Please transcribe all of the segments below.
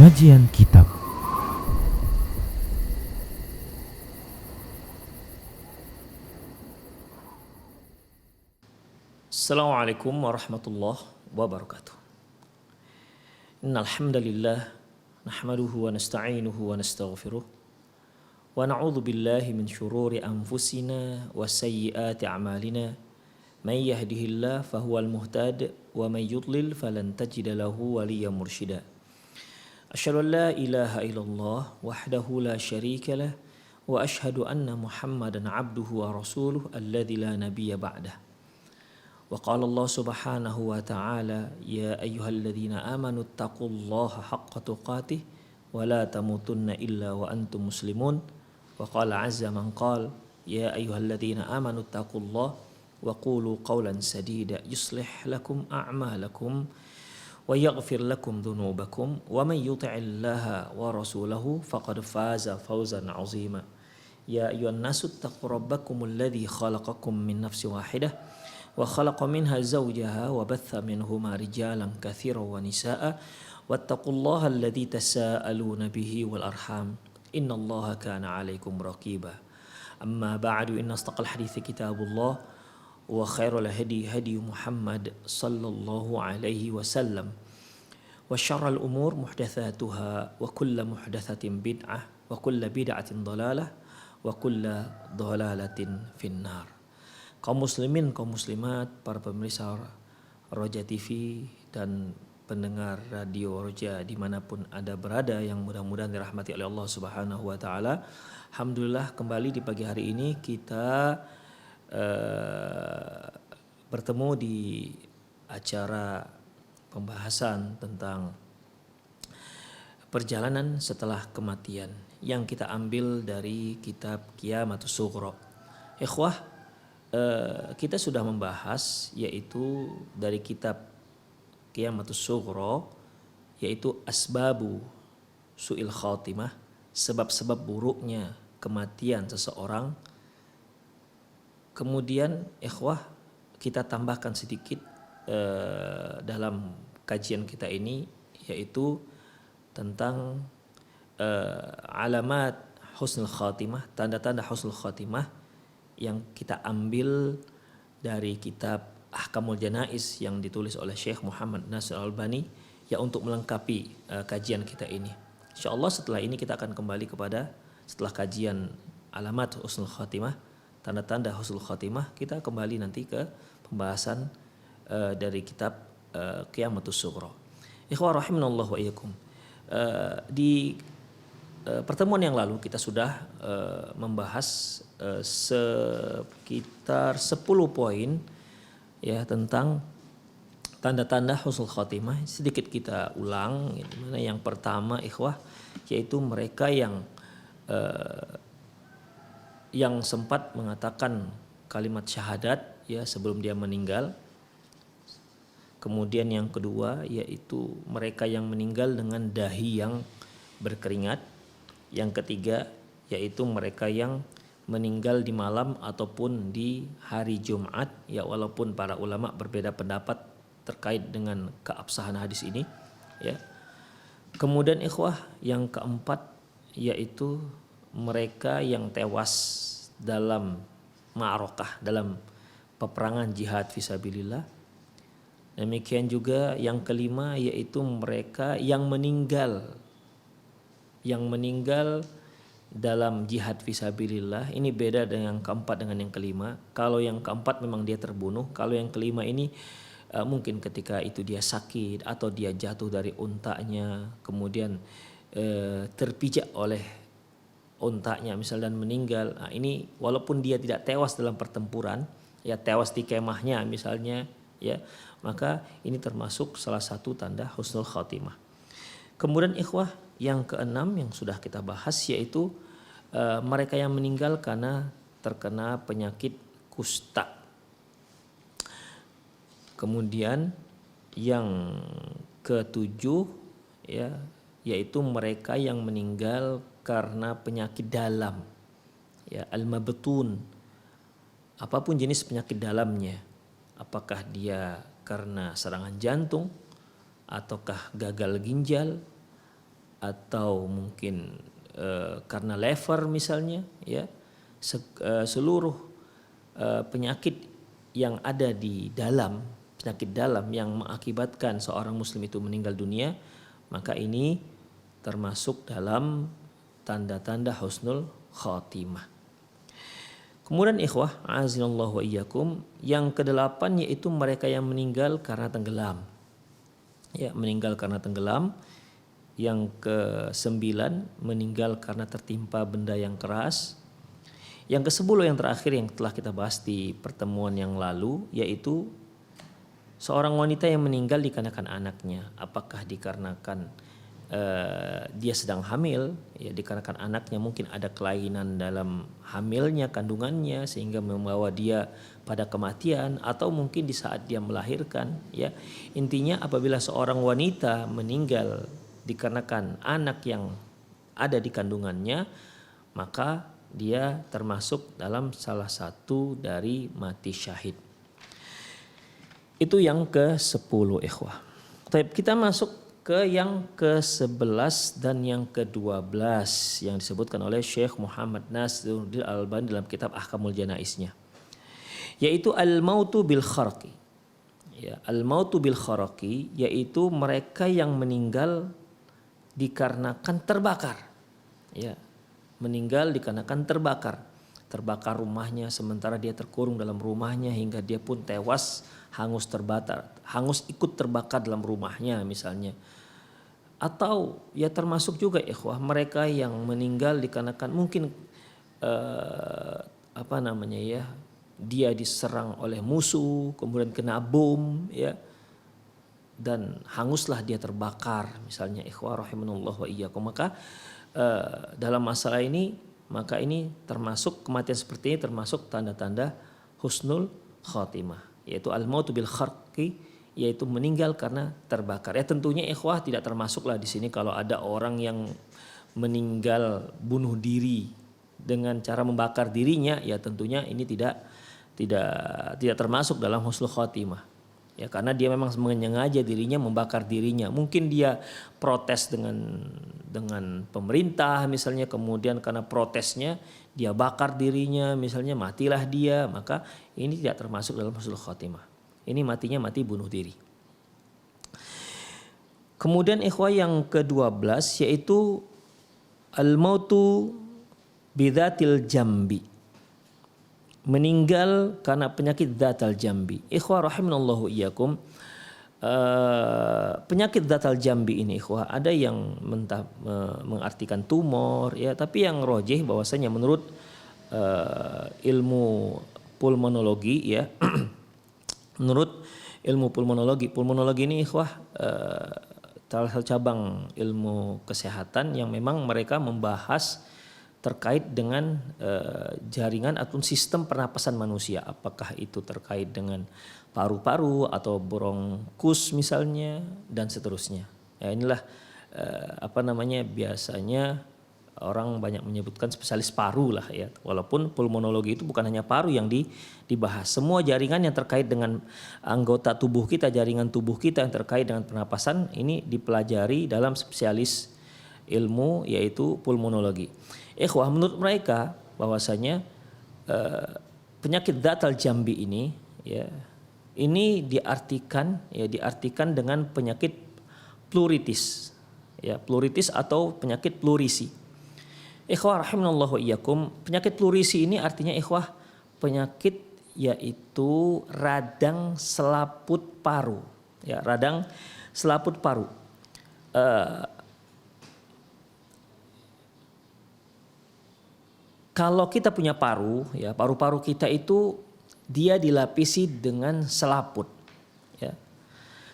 Kajian Kitab. Assalamualaikum warahmatullahi wabarakatuh. Innal hamdalillah nahmaduhu wa nasta'inuhu wa nastaghfiruh wa na'udzu billahi min shururi anfusina wa sayyiati a'malina. May yahdihillahu fahuwal muhtad wa may yudlil falan tajida lahu waliyyan mursyida. Asyhadu an la ilaha illallah wahdahu la syarika lah wa asyhadu anna Muhammadan 'abduhu wa rasuluh alladzi la nabiyya ba'dah. Wa qala Allah subhanahu wa ta'ala ya ayyuhalladzina amanu taqullaha haqqa tuqatih wa la tamutunna illa wa antum muslimun. Wa qala azza man qala ya ayyuhalladzina amanu taqullaha wa qulu qawlan sadida yuslih lakum a'malakum wa yaghfir lakum dhunubakum wa man yuti'illaha wa rasulahu faqad faza fawzan 'azima. Ya ayyuhan nasu taqu rabbakumul ladzi khalaqakum min nafsin wahidah wa khalaqa minha zawjaha wa batha minhuma rijalan katsiran wa nisaa'a wattaqullaha alladzi tasaaluna bihi wal arham innallaha kana 'alaikum raqiba. Amma ba'du, inna asdaqal hadithi kitabullah wa khairul hadi hadi Muhammad sallallahu alaihi wasallam wa syarrul umur muhdatsatuha wa kullu muhdatsatin bid'ah wa kullu bid'atin dhalalah wa kullu dhalalatin finnar. Kaum muslimin, kaum muslimat, para pemirsa Roja TV dan pendengar radio Roja dimanapun Anda berada yang mudah-mudahan dirahmati oleh Allah Subhanahu wa Ta'ala. Alhamdulillah, kembali di pagi hari ini kita bertemu di acara pembahasan tentang perjalanan setelah kematian yang kita ambil dari kitab Qiyamatus Sughra. Ikhwah, kita sudah membahas yaitu dari kitab Qiyamatus Sughra yaitu asbabu su'il khatimah, sebab-sebab buruknya kematian seseorang. Kemudian ikhwah, kita tambahkan sedikit dalam kajian kita ini yaitu tentang alamat husnul khatimah, tanda-tanda husnul khatimah yang kita ambil dari kitab Ahkamul Janaiz yang ditulis oleh Syekh Muhammad Nasir Al-Albani ya, untuk melengkapi kajian kita ini. Insyaallah setelah ini kita akan kembali kepada, setelah kajian alamat husnul khatimah, tanda-tanda husnul khatimah, kita kembali nanti ke pembahasan dari kitab Qiyamatus Sughra. Ikhwah rahimanallahu wa iyyakum. Di pertemuan yang lalu kita sudah membahas sekitar 10 poin ya tentang tanda-tanda husnul khatimah. Sedikit kita ulang, dimana yang pertama ikhwah yaitu mereka yang sempat mengatakan kalimat syahadat ya sebelum dia meninggal. Kemudian yang kedua yaitu mereka yang meninggal dengan dahi yang berkeringat. Yang ketiga yaitu mereka yang meninggal di malam ataupun di hari Jumat ya, walaupun para ulama berbeda pendapat terkait dengan keabsahan hadis ini ya. Kemudian ikhwah yang keempat yaitu mereka yang tewas dalam ma'arakah, dalam peperangan jihad fisabilillah. Demikian juga yang kelima yaitu mereka yang meninggal dalam jihad fisabilillah. Ini beda dengan yang keempat dengan yang kelima. Kalau yang keempat memang dia terbunuh, kalau yang kelima ini mungkin ketika itu dia sakit atau dia jatuh dari untanya kemudian terpijak oleh untanya misal dan meninggal. Nah, ini walaupun dia tidak tewas dalam pertempuran ya, tewas di kemahnya misalnya ya, maka ini termasuk salah satu tanda husnul khatimah. Kemudian ikhwah yang keenam yang sudah kita bahas yaitu mereka yang meninggal karena terkena penyakit kusta. Kemudian yang ketujuh ya yaitu mereka yang meninggal karena penyakit dalam ya, al-mabtun, apapun jenis penyakit dalamnya, apakah dia karena serangan jantung ataukah gagal ginjal atau mungkin karena lever misalnya, ya, seluruh penyakit yang ada di dalam, penyakit dalam yang mengakibatkan seorang muslim itu meninggal dunia, maka ini termasuk dalam tanda-tanda husnul khatimah. Kemudian ikhwah, azinallahu wa iyyakum, yang kedelapan yaitu mereka yang meninggal karena tenggelam. Ya, meninggal karena tenggelam. Yang ke-9 meninggal karena tertimpa benda yang keras. Yang ke-10 yang terakhir yang telah kita bahas di pertemuan yang lalu, yaitu seorang wanita yang meninggal dikarenakan anaknya. Apakah dikarenakan dia sedang hamil, ya, dikarenakan anaknya mungkin ada kelainan dalam hamilnya, kandungannya, sehingga membawa dia pada kematian, atau mungkin di saat dia melahirkan, ya. Intinya apabila seorang wanita meninggal dikarenakan anak yang ada di kandungannya, maka dia termasuk dalam salah satu dari mati syahid. Itu yang ke-10 ikhwah. Baik, kita masuk ke yang ke-11 dan yang ke-12 yang disebutkan oleh Syekh Muhammad Nasiruddin Al-Albani dalam kitab Ahkamul Janaiznya, yaitu al-mautu bil kharqi. Ya, al-mautu bil kharqi yaitu mereka yang meninggal dikarenakan terbakar. Ya, meninggal dikarenakan terbakar rumahnya, sementara dia terkurung dalam rumahnya hingga dia pun tewas, hangus ikut terbakar dalam rumahnya misalnya. Atau ya termasuk juga ikhwah mereka yang meninggal dikarenakan mungkin dia diserang oleh musuh, kemudian kena bom, ya, dan hanguslah dia terbakar misalnya, ikhwah rahimanallah wa iyyakum. Maka dalam masalah ini, maka ini termasuk kematian seperti ini termasuk tanda-tanda husnul khatimah, yaitu al-mautu bil kharqi, yaitu meninggal karena terbakar. Ya tentunya ikhwah tidak termasuklah di sini kalau ada orang yang meninggal bunuh diri dengan cara membakar dirinya, ya tentunya ini tidak termasuk dalam husnul khatimah. Ya, karena dia memang menyengaja dirinya membakar dirinya. Mungkin dia protes dengan pemerintah misalnya, kemudian karena protesnya dia bakar dirinya misalnya, matilah dia, maka ini tidak termasuk dalam husnul khatimah. Ini matinya mati bunuh diri. Kemudian ikhwah yang ke-12 yaitu al-mautu bidzatil jambi. Meninggal karena penyakit dzatal jambi. Ikhwah rahimanallahu iyyakum. Penyakit dzatal jambi ini ikhwah ada yang mengartikan tumor, ya, tapi yang rojih bahwasanya menurut ilmu pulmonologi, ya, menurut ilmu pulmonologi ini ikhwah salah satu cabang ilmu kesehatan yang memang mereka membahas terkait dengan jaringan atau sistem pernapasan manusia. Apakah itu terkait dengan paru-paru atau bronkus misalnya dan seterusnya. Ya, inilah biasanya orang banyak menyebutkan spesialis paru lah, ya. Walaupun pulmonologi itu bukan hanya paru yang dibahas. Semua jaringan yang terkait dengan anggota tubuh kita, jaringan tubuh kita yang terkait dengan pernapasan ini dipelajari dalam spesialis ilmu yaitu pulmonologi. Ikhwah, menurut mereka bahwasanya penyakit dzatal jambi ini, ya, ini diartikan dengan penyakit pleuritis, ya, pleuritis atau penyakit plurisi. Ikhwah rahimanallahu wa iyyakum, penyakit plurisi ini artinya ikhwah penyakit yaitu radang selaput paru, ya, radang selaput paru. Kalau kita punya paru, ya, paru-paru kita itu dia dilapisi dengan selaput, ya.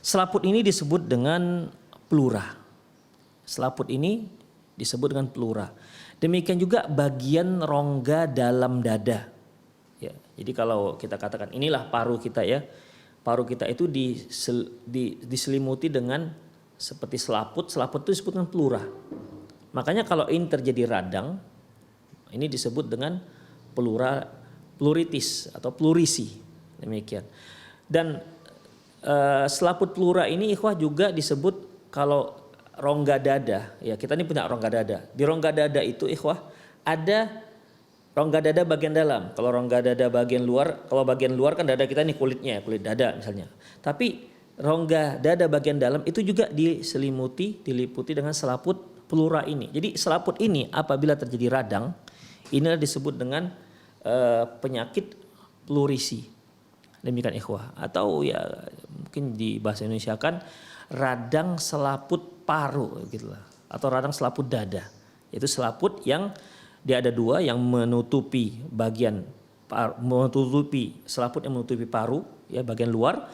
Selaput ini disebut dengan pleura. Selaput ini disebut dengan pleura. Demikian juga bagian rongga dalam dada. Ya, jadi kalau kita katakan inilah paru kita, ya, paru kita itu diselimuti dengan seperti selaput. Selaput itu disebut dengan pleura. Makanya kalau ini terjadi radang, ini disebut dengan pleuritis atau plurisi, demikian. Dan selaput pleura ini ikhwah juga disebut kalau rongga dada, ya kita ini punya rongga dada. Di rongga dada itu ikhwah ada rongga dada bagian dalam. Kalau rongga dada bagian luar, kalau bagian luar kan dada kita ini kulitnya, kulit dada misalnya. Tapi rongga dada bagian dalam itu juga diliputi dengan selaput pleura ini. Jadi selaput ini apabila terjadi radang, inilah disebut dengan penyakit plurisi. Demikian ikhwah. Atau ya mungkin di bahasa Indonesia kan radang selaput paru gitulah. Atau radang selaput dada. Itu selaput yang dia ada dua yang menutupi bagian selaput yang menutupi paru ya bagian luar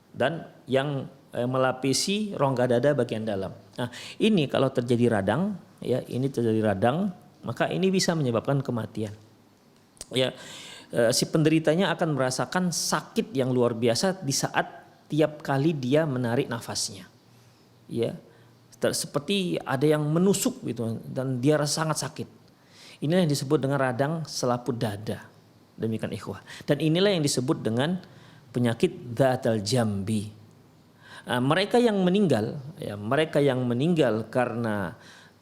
dan yang melapisi rongga dada bagian dalam. Nah, ini kalau terjadi radang maka ini bisa menyebabkan kematian. Ya, si penderitanya akan merasakan sakit yang luar biasa di saat tiap kali dia menarik nafasnya. Ya, seperti ada yang menusuk gitu dan dia rasa sangat sakit. Inilah yang disebut dengan radang selaput dada. Demikian ikhwah. Dan inilah yang disebut dengan penyakit dzatal jambi. Nah, mereka yang meninggal karena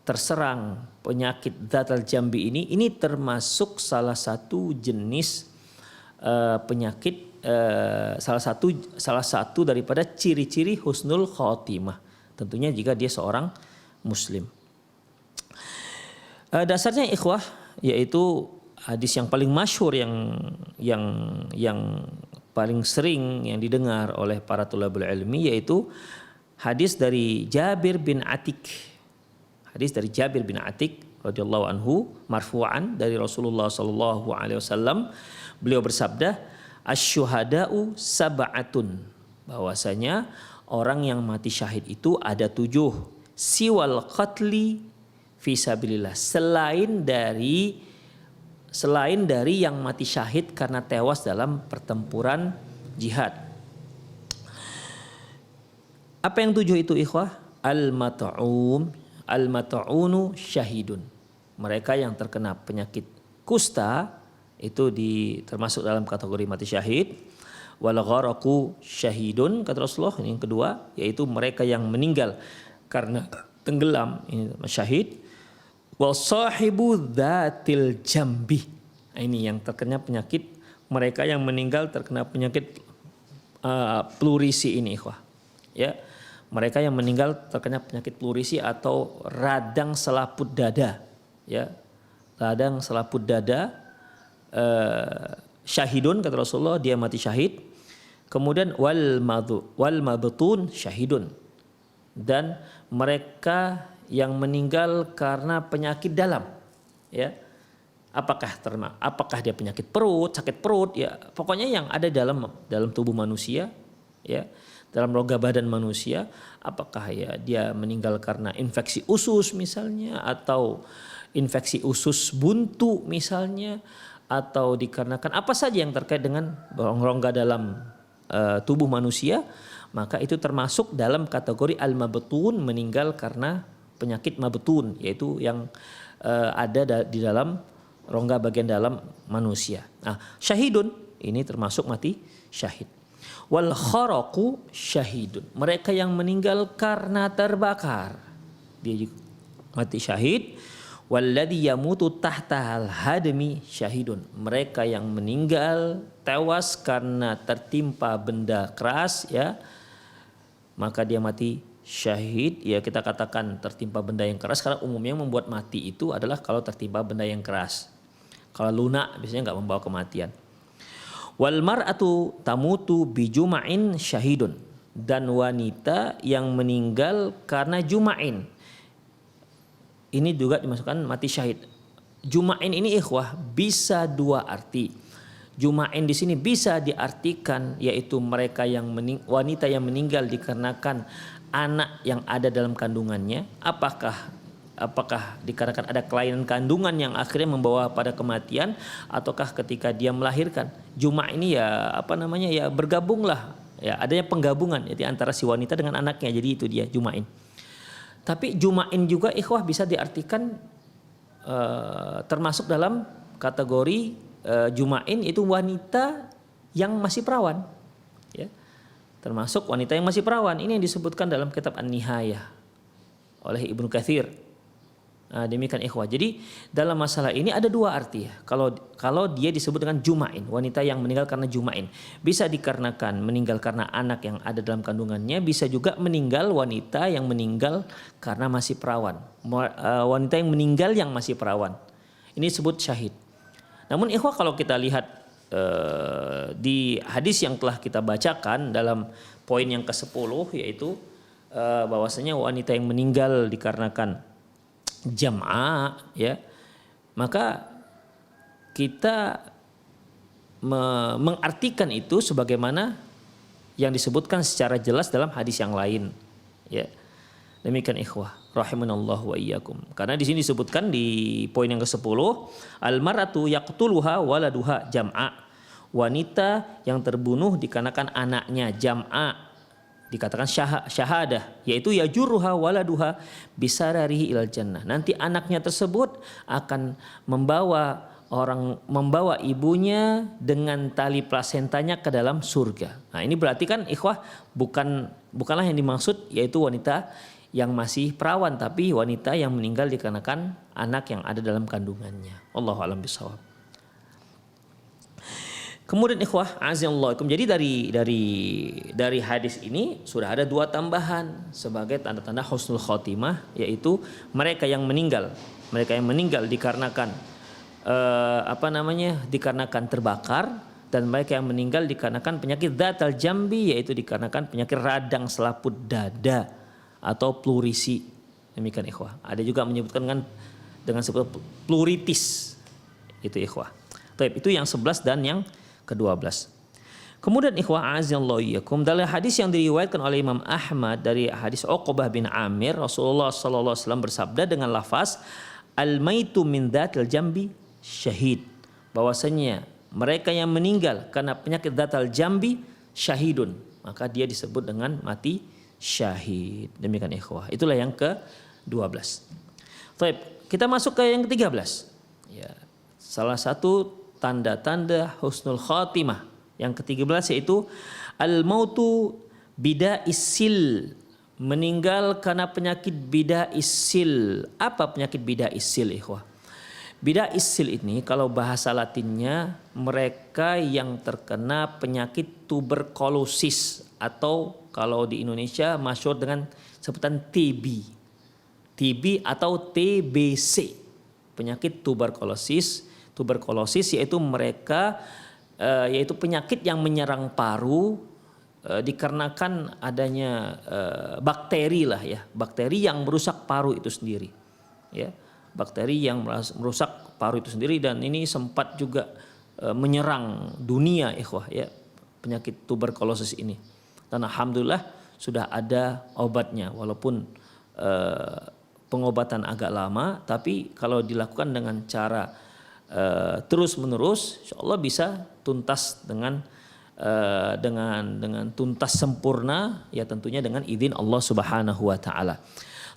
terserang penyakit dzatal jambi ini termasuk salah satu jenis penyakit salah satu daripada ciri-ciri husnul khotimah. Tentunya jika dia seorang muslim. Dasarnya ikhwah yaitu hadis yang paling masyhur yang paling sering yang didengar oleh para thalabul ilmi yaitu hadis dari Jabir bin Atik. Hadis dari Jabir bin Atik radhiyallahu anhu marfu'an dari Rasulullah sallallahu alaihi wasallam, beliau bersabda, "Asy-syuhada'u sab'atun." Bahwasanya orang yang mati syahid itu ada 7, siwal qatli fi sabilillah, selain dari yang mati syahid karena tewas dalam pertempuran jihad. Apa yang 7 itu ikhwah? Al-mat'unu syahidun. Mereka yang terkena penyakit kusta itu termasuk dalam kategori mati syahid. Wal gharaqu syahidun, kata Rasulullah. Yang kedua yaitu mereka yang meninggal karena tenggelam, ini syahid. Wal sahibu dzatil jambi. Ini yang terkena penyakit, mereka yang meninggal terkena penyakit plurisi ini ikhwah. Ya. Mereka yang meninggal terkena penyakit plurisi atau radang selaput dada, ya, radang selaput dada, syahidun kata Rasulullah, dia mati syahid. Kemudian wal mabtun syahidun, dan mereka yang meninggal karena penyakit dalam, ya, apakah dia penyakit perut, sakit perut, ya, pokoknya yang ada dalam tubuh manusia, ya. Dalam rongga badan manusia, apakah ya dia meninggal karena infeksi usus misalnya, atau infeksi usus buntu misalnya, atau dikarenakan apa saja yang terkait dengan rongga dalam tubuh manusia, maka itu termasuk dalam kategori al-mabtun, meninggal karena penyakit mabtun, yaitu yang ada di dalam rongga bagian dalam manusia. Nah, syahidun ini termasuk mati syahid. Wal kharaqu syahidun, mereka yang meninggal karena terbakar, dia juga mati syahid. Walladzi yamutu tahtal hadmi syahidun, mereka yang meninggal tewas karena tertimpa benda keras, ya, maka dia mati syahid. Ya, kita katakan tertimpa benda yang keras karena umumnya yang membuat mati itu adalah kalau tertimpa benda yang keras. Kalau lunak biasanya nggak membawa kematian. Wal mar'atu tamutu bijuma'in syahidun, dan wanita yang meninggal karena juma'in ini juga dimasukkan mati syahid. Juma'in ini ikhwah bisa dua arti. Juma'in di sini bisa diartikan yaitu mereka yang wanita yang meninggal dikarenakan anak yang ada dalam kandungannya. Apakah dikarenakan ada kelainan kandungan yang akhirnya membawa pada kematian, ataukah ketika dia melahirkan. Juma' ini ya ya bergabunglah, ya adanya penggabungan jadi antara si wanita dengan anaknya, jadi itu dia juma'in. Tapi juma'in juga ikhwah bisa diartikan termasuk dalam kategori juma'in itu wanita yang masih perawan, ya, termasuk wanita yang masih perawan. Ini yang disebutkan dalam kitab An-Nihayah oleh Ibnu Katsir. Nah, demikian ikhwah. Jadi dalam masalah ini ada dua arti ya. Kalau dia disebut dengan jumain, wanita yang meninggal karena jumain, bisa dikarenakan meninggal karena anak yang ada dalam kandungannya, bisa juga meninggal wanita yang meninggal karena masih perawan. Wanita yang meninggal yang masih perawan. Ini disebut syahid. Namun ikhwah, kalau kita lihat di hadis yang telah kita bacakan dalam poin yang ke-10, yaitu bahwasanya wanita yang meninggal dikarenakan jam'a, ya, maka kita mengartikan itu sebagaimana yang disebutkan secara jelas dalam hadis yang lain, ya. Demikian ikhwah rahimanallahu wa iyyakum. Karena di sini disebutkan di poin yang ke-10, al-mar'atu yaqtuluha waladuha jam'a. Wanita yang terbunuh dikarenakan anaknya jam'a, dikatakan syahadah, yaitu yajuruha waladuha bisararihi ilal jannah. Nanti anaknya tersebut akan membawa ibunya dengan tali plasentanya ke dalam surga. Nah, ini berarti kan ikhwah bukanlah yang dimaksud yaitu wanita yang masih perawan, tapi wanita yang meninggal dikarenakan anak yang ada dalam kandungannya. Wallahu a'lam bishawab. Kemudian ikhwah azzallahuikum, jadi dari hadis ini sudah ada dua tambahan sebagai tanda-tanda husnul khotimah, yaitu mereka yang meninggal dikarenakan dikarenakan terbakar, dan mereka yang meninggal dikarenakan penyakit dzatal jambi, yaitu dikarenakan penyakit radang selaput dada atau plurisi. Demikian ikhwah. Ada juga menyebutkan dengan sebut pleuritis. Itu ikhwah. Baik, itu yang 11 dan yang ke-12. Kemudian ikhwah azallahu iyyakum, dalam hadis yang diriwayatkan oleh Imam Ahmad dari hadis Uqbah bin Amir, Rasulullah sallallahu alaihi wasallam bersabda dengan lafaz al-maitu min dzatil jambi syahid, bahwasanya mereka yang meninggal karena penyakit dzatal jambi syahidun, maka dia disebut dengan mati syahid. Demikian ikhwah. Itulah yang ke-12. Baik, kita masuk ke yang ke-13. Ya, salah satu tanda-tanda husnul khatimah yang ke-13 yaitu al-mautu bidaisil, meninggal karena penyakit bidaisil. Apa penyakit bidaisil ikhwah? Bidaisil ini kalau bahasa Latinnya mereka yang terkena penyakit tuberkulosis, atau kalau di Indonesia masyhur dengan sebutan TB atau TBC, penyakit tuberkulosis yaitu mereka yaitu penyakit yang menyerang paru dikarenakan adanya bakteri yang merusak paru itu sendiri, ya, bakteri yang merusak paru itu sendiri, dan ini sempat juga menyerang dunia ikhwah, ya, penyakit tuberkulosis ini, dan alhamdulillah sudah ada obatnya, walaupun pengobatan agak lama, tapi kalau dilakukan dengan cara terus menerus, insyaallah bisa tuntas dengan tuntas sempurna, ya tentunya dengan izin Allah Subhanahu wa taala.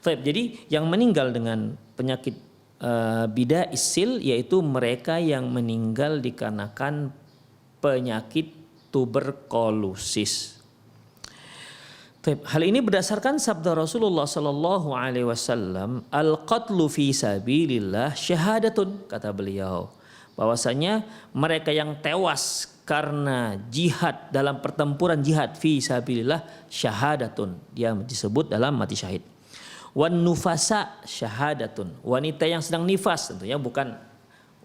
Jadi yang meninggal dengan penyakit bidaisil yaitu mereka yang meninggal dikarenakan penyakit tuberkulosis. Hal ini berdasarkan sabda Rasulullah sallallahu alaihi wasallam, al-qatlu fi sabilillah syahadatun, kata beliau, bahwasanya mereka yang tewas karena jihad, dalam pertempuran jihad fi sabilillah syahadatun, dia disebut dalam mati syahid. Wan nufasa syahadatun, wanita yang sedang nifas, tentunya bukan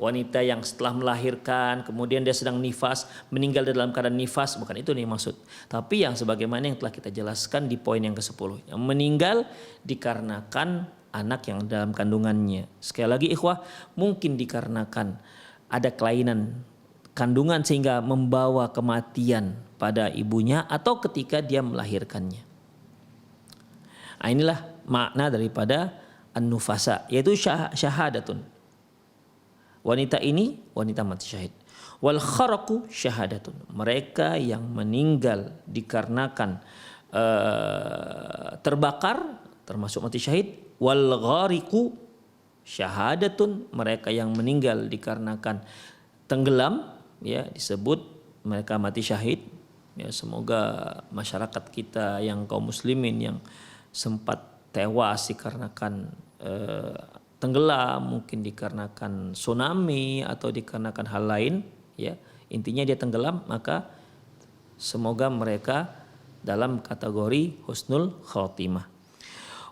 wanita yang setelah melahirkan kemudian dia sedang nifas, meninggal dalam keadaan nifas, bukan itu nih maksud. Tapi yang sebagaimana yang telah kita jelaskan di poin yang ke-10, yang meninggal dikarenakan anak yang dalam kandungannya. Sekali lagi ikhwah, mungkin dikarenakan ada kelainan kandungan sehingga membawa kematian pada ibunya atau ketika dia melahirkannya. Nah, inilah makna daripada an-nufasa, yaitu syahadatun. Wanita ini wanita mati syahid. Wal kharaqu syahadatun, mereka yang meninggal dikarenakan terbakar termasuk mati syahid. Wal ghariqu syahadatun, mereka yang meninggal dikarenakan tenggelam, ya, disebut mereka mati syahid. Ya, semoga masyarakat kita yang kaum muslimin yang sempat tewas dikarenakan tenggelam, mungkin dikarenakan tsunami atau dikarenakan hal lain, ya. Intinya dia tenggelam, maka semoga mereka dalam kategori husnul khotimah.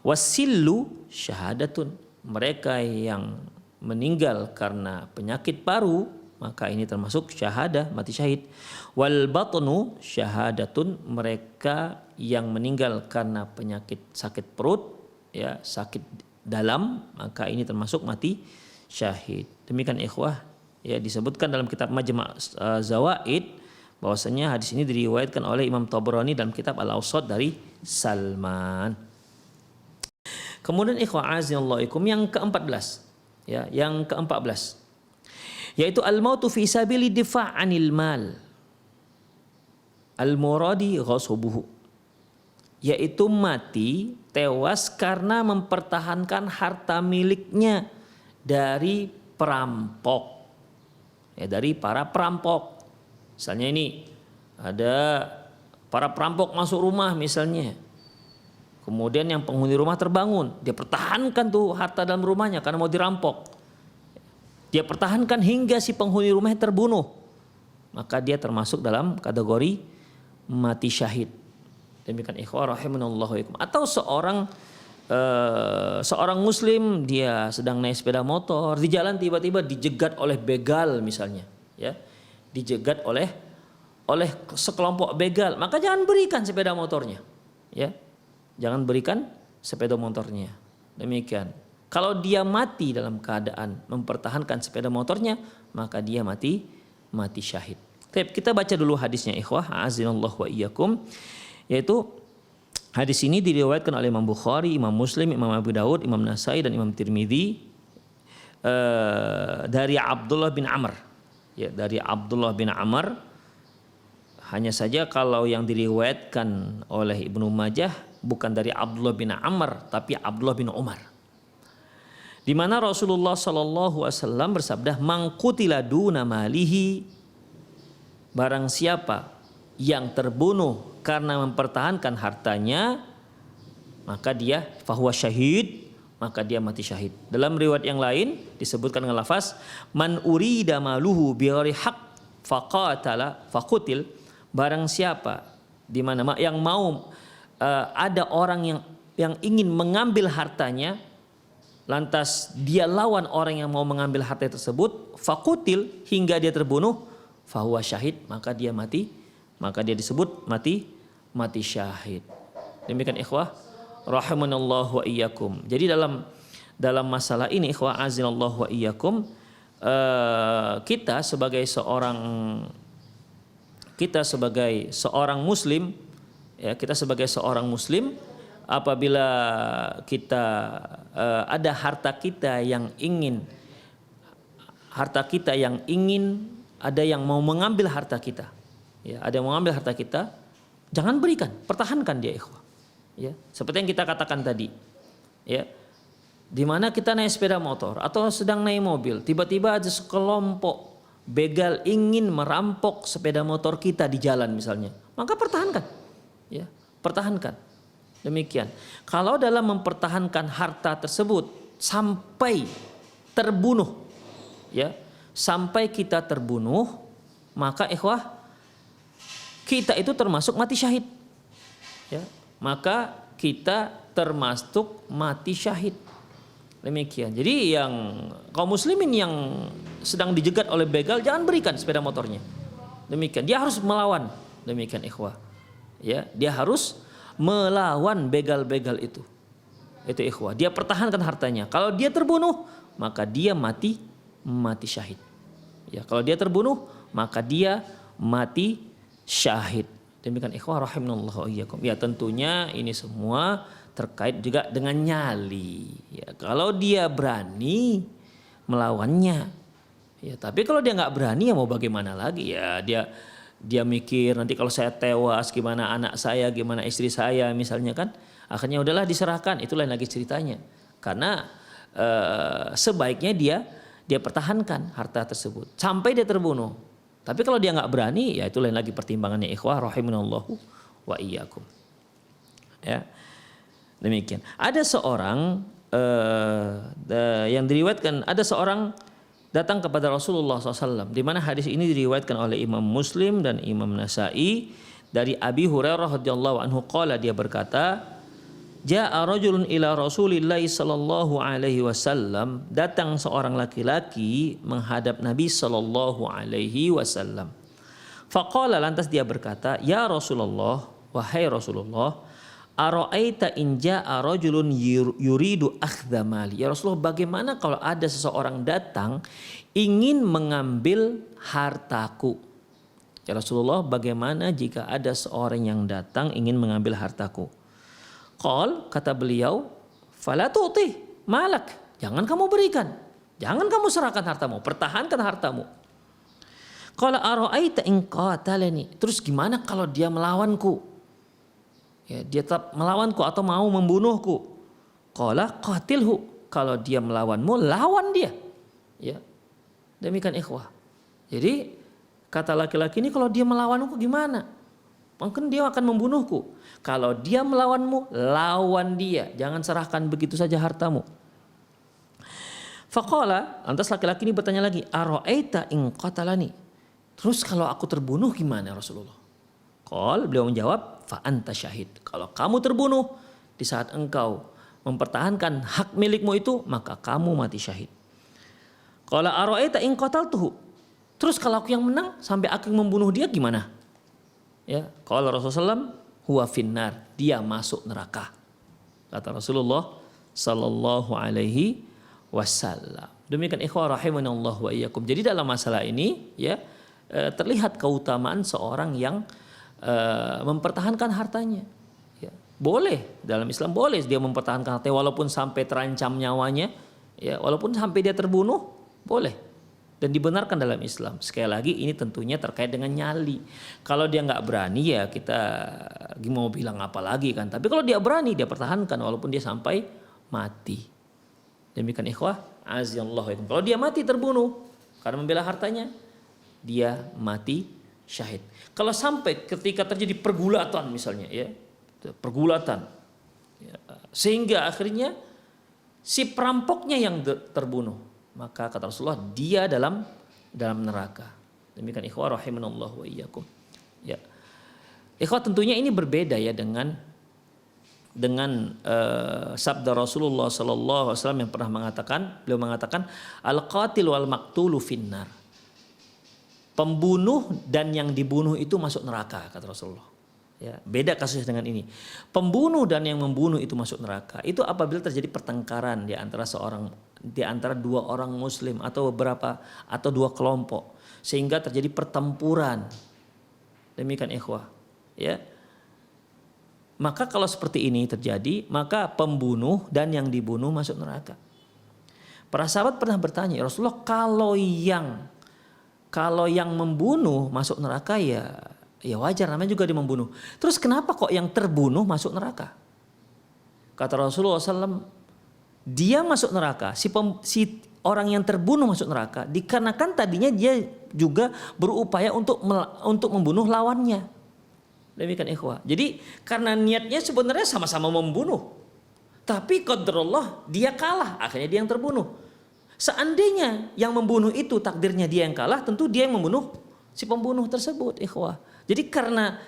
Wasillu syahadatun, mereka yang meninggal karena penyakit paru, maka ini termasuk syahadah, mati syahid. Wal batnu syahadatun, mereka yang meninggal karena penyakit sakit perut, ya, sakit dalam, maka ini termasuk mati syahid. Demikian ikhwah, ya, disebutkan dalam kitab Majma' Zawaid bahwasanya hadis ini diriwayatkan oleh Imam Tabrani dalam kitab Al-Awsat dari Salman. Kemudian ikhwah azinallahaikum yang ke-14, ya, yang ke-14 yaitu al-mautu fi sabili difa' anil mal al-muradi ghasbuhu, yaitu mati tewas karena mempertahankan harta miliknya dari perampok, ya, dari para perampok. Misalnya ini ada para perampok masuk rumah misalnya, kemudian yang penghuni rumah terbangun, dia pertahankan tuh harta dalam rumahnya karena mau dirampok. Dia pertahankan hingga si penghuni rumahnya terbunuh, maka dia termasuk dalam kategori mati syahid. Demikian ikhwah rahimanallahu wa ikum. Atau seorang muslim, dia sedang naik sepeda motor di jalan, tiba-tiba dijegat oleh begal misalnya, ya, dijegat oleh sekelompok begal, maka jangan berikan sepeda motornya, ya, jangan berikan sepeda motornya. Demikian. Kalau dia mati dalam keadaan mempertahankan sepeda motornya, maka dia mati syahid. Kita baca dulu hadisnya ikhwah azinallahu wa iyyakum, yaitu hadis ini diriwayatkan oleh Imam Bukhari, Imam Muslim, Imam Abu Daud, Imam Nasai dan Imam Tirmidzi dari Abdullah bin Amr. Ya, dari Abdullah bin Amr. Hanya saja kalau yang diriwayatkan oleh Ibnu Majah bukan dari Abdullah bin Amr tapi Abdullah bin Umar. Di mana Rasulullah sallallahu alaihi wasallam bersabda, "Man qutila duna malihi", barang siapa yang terbunuh karena mempertahankan hartanya, maka dia fahuwa syahid, maka dia mati syahid. Dalam riwayat yang lain disebutkan dengan lafaz, "Man urida maluhu bighairi haq faqatala faqutil", barang siapa di mana yang mau ada orang yang ingin mengambil hartanya, lantas dia lawan orang yang mau mengambil harta tersebut, faqutil, hingga dia terbunuh, fahuwa syahid, maka dia disebut mati syahid. Demikian ikhwah rahimanallahu wa iyyakum. Jadi dalam masalah ini ikhwah azinallahu wa iyyakum, kita sebagai seorang muslim, ya, kita sebagai seorang muslim, apabila kita ada harta kita yang ingin ada yang mau mengambil harta kita, ya, ada yang mengambil harta kita, jangan berikan, pertahankan dia ikhwah, ya, seperti yang kita katakan tadi, ya, di mana kita naik sepeda motor atau sedang naik mobil, tiba-tiba ada sekelompok begal ingin merampok sepeda motor kita di jalan misalnya, maka pertahankan, ya, pertahankan. Demikian. Kalau dalam mempertahankan harta tersebut sampai terbunuh, ya, sampai kita terbunuh, maka ikhwah kita itu termasuk mati syahid, ya, maka kita termasuk mati syahid. Demikian. Jadi yang kaum muslimin yang sedang dijegat oleh begal, jangan berikan sepeda motornya. Demikian. Dia harus melawan. Demikian ikhwah. Ya, dia harus melawan begal-begal itu. Itu ikhwah. Dia pertahankan hartanya. Kalau dia terbunuh, maka dia mati syahid. Ya, kalau dia terbunuh, maka dia mati syahid. Demikian ikhwah rahimanallahu iyyakum. Ya, tentunya ini semua terkait juga dengan nyali. Ya, kalau dia berani melawannya. Ya, tapi kalau dia nggak berani, ya mau bagaimana lagi? Ya, dia mikir nanti kalau saya tewas gimana anak saya, gimana istri saya misalnya kan. Akhirnya udahlah diserahkan, itu lain lagi ceritanya. Karena sebaiknya dia pertahankan harta tersebut sampai dia terbunuh. Tapi kalau dia nggak berani, ya itu lain lagi pertimbangannya ikhwah rahimanallahu wa iyyakum. Ya. Demikian. Ada seorang yang diriwayatkan, ada seorang datang kepada Rasulullah SAW, di mana hadis ini diriwayatkan oleh Imam Muslim dan Imam Nasa'i dari Abi Hurairah radhiyallahu anhu qala, dia berkata, ja'a rajulun ila Rasulillah sallallahu alaihi wasallam, datang seorang laki-laki menghadap Nabi sallallahu alaihi wasallam. Faqala, lantas dia berkata, ya Rasulullah, wahai Rasulullah, ara'aita in ja'a rajulun yuridu akhdha mali. Ya Rasulullah, bagaimana kalau ada seseorang datang ingin mengambil hartaku? Ya Rasulullah, bagaimana jika ada seorang yang datang ingin mengambil hartaku? Qal, kata beliau, fala tu'tih malak. Jangan kamu berikan. Jangan kamu serahkan hartamu, pertahankan hartamu. Qala ara'aita in qatalani. Terus gimana kalau dia melawanku? Ya, dia tetap melawanku atau mau membunuhku. Qala qatilhu. Kalau dia melawanmu, lawan dia. Ya. Demikian ikhwah. Jadi kata laki-laki ini, kalau dia melawanku gimana? Mungkin dia akan membunuhku. Kalau dia melawanmu, lawan dia. Jangan serahkan begitu saja hartamu. Faqala, lantas laki-laki ini bertanya lagi, ara'aita in qatalani. Terus kalau aku terbunuh gimana Rasulullah? Qal, beliau menjawab, fa anta syahid. Kalau kamu terbunuh di saat engkau mempertahankan hak milikmu itu, maka kamu mati syahid. Qala ara'aita in qataltuhu. Terus kalau aku yang menang sampai aku membunuh dia gimana? Ya, qala Rasulullah, huwa finnar, dia masuk neraka. Kata Rasulullah sallallahu alaihi wasallam. Demikian ikhwah rahimanallah wa iyyakum. Jadi dalam masalah ini ya terlihat keutamaan seorang yang mempertahankan hartanya. Ya, boleh dalam Islam, boleh dia mempertahankan hartanya walaupun sampai terancam nyawanya, ya, walaupun sampai dia terbunuh, boleh. Dan dibenarkan dalam Islam. Sekali lagi ini tentunya terkait dengan nyali. Kalau dia nggak berani ya kita mau bilang apa lagi kan. Tapi kalau dia berani, dia pertahankan walaupun dia sampai mati. Demikian ikhwah, azallahu. Kalau dia mati terbunuh karena membela hartanya, dia mati syahid. Kalau sampai ketika terjadi pergulatan misalnya ya, pergulatan ya, sehingga akhirnya si perampoknya yang terbunuh, maka kata Rasulullah dia dalam neraka. Demikian ikhwah rahimanallahu wa iyyakum. Ya. Ikhwah, tentunya ini berbeda ya dengan sabda Rasulullah sallallahu alaihi wasallam yang pernah mengatakan, beliau mengatakan al-qatil wal maqtulu finnar. Pembunuh dan yang dibunuh itu masuk neraka, kata Rasulullah. Ya, beda kasusnya dengan ini. Pembunuh dan yang membunuh itu masuk neraka. Itu apabila terjadi pertengkaran di antara dua orang muslim atau beberapa atau dua kelompok sehingga terjadi pertempuran. Demikian ikhwah. Ya. Maka kalau seperti ini terjadi, maka pembunuh dan yang dibunuh masuk neraka. Para sahabat pernah bertanya, ya Rasulullah, kalau yang membunuh masuk neraka ya wajar, namanya juga dia membunuh. Terus kenapa kok yang terbunuh masuk neraka? Kata Rasulullah SAW, dia masuk neraka, si orang yang terbunuh masuk neraka dikarenakan tadinya dia juga berupaya untuk membunuh lawannya. Demikian ikhwah. Jadi karena niatnya sebenarnya sama-sama membunuh, tapi qadarullah dia kalah, akhirnya dia yang terbunuh. Seandainya yang membunuh itu takdirnya dia yang kalah, tentu dia yang membunuh si pembunuh tersebut, ikhwah. Jadi karena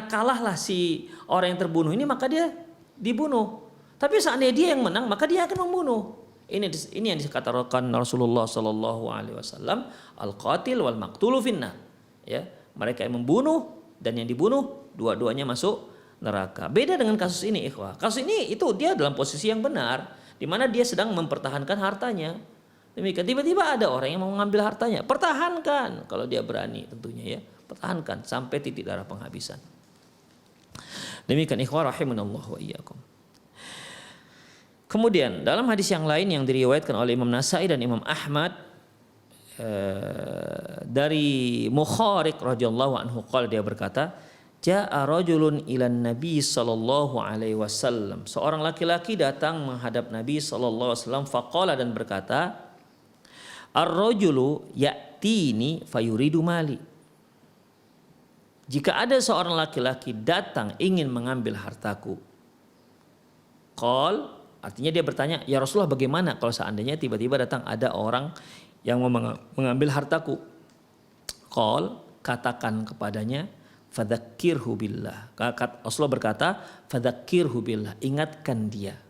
kalahlah si orang yang terbunuh ini, maka dia dibunuh. Tapi seandainya dia yang menang, maka dia akan membunuh. Ini yang dikatakan Rasulullah sallallahu alaihi wasallam, al-qatil wal maqtulu finnar. Ya, mereka yang membunuh dan yang dibunuh dua-duanya masuk neraka. Beda dengan kasus ini, ikhwah. Kasus ini itu dia dalam posisi yang benar, di mana dia sedang mempertahankan hartanya. Demikian, tiba-tiba ada orang yang mau mengambil hartanya, pertahankan kalau dia berani tentunya ya, pertahankan sampai titik darah penghabisan. Demikian ikhwah rahimanallah wa iyyakum. Kemudian dalam hadis yang lain yang diriwayatkan oleh Imam Nasa'i dan Imam Ahmad dari Mukhariq radhiyallahu anhu qala, dia berkata, ja'a rajulun ilan nabi sallallahu alaihi wasallam, seorang laki-laki datang menghadap Nabi sallallahu alaihi wasallam, faqala, dan berkata, ar-rajulu ya'tini fayuridu mali. Jika ada seorang laki-laki datang ingin mengambil hartaku, Qal, artinya dia bertanya, ya Rasulullah bagaimana kalau seandainya tiba-tiba datang ada orang yang mau mengambil hartaku? Qal, katakan kepadanya, fadzakirhu billah. Rasulullah berkata, fadzakirhu billah, ingatkan dia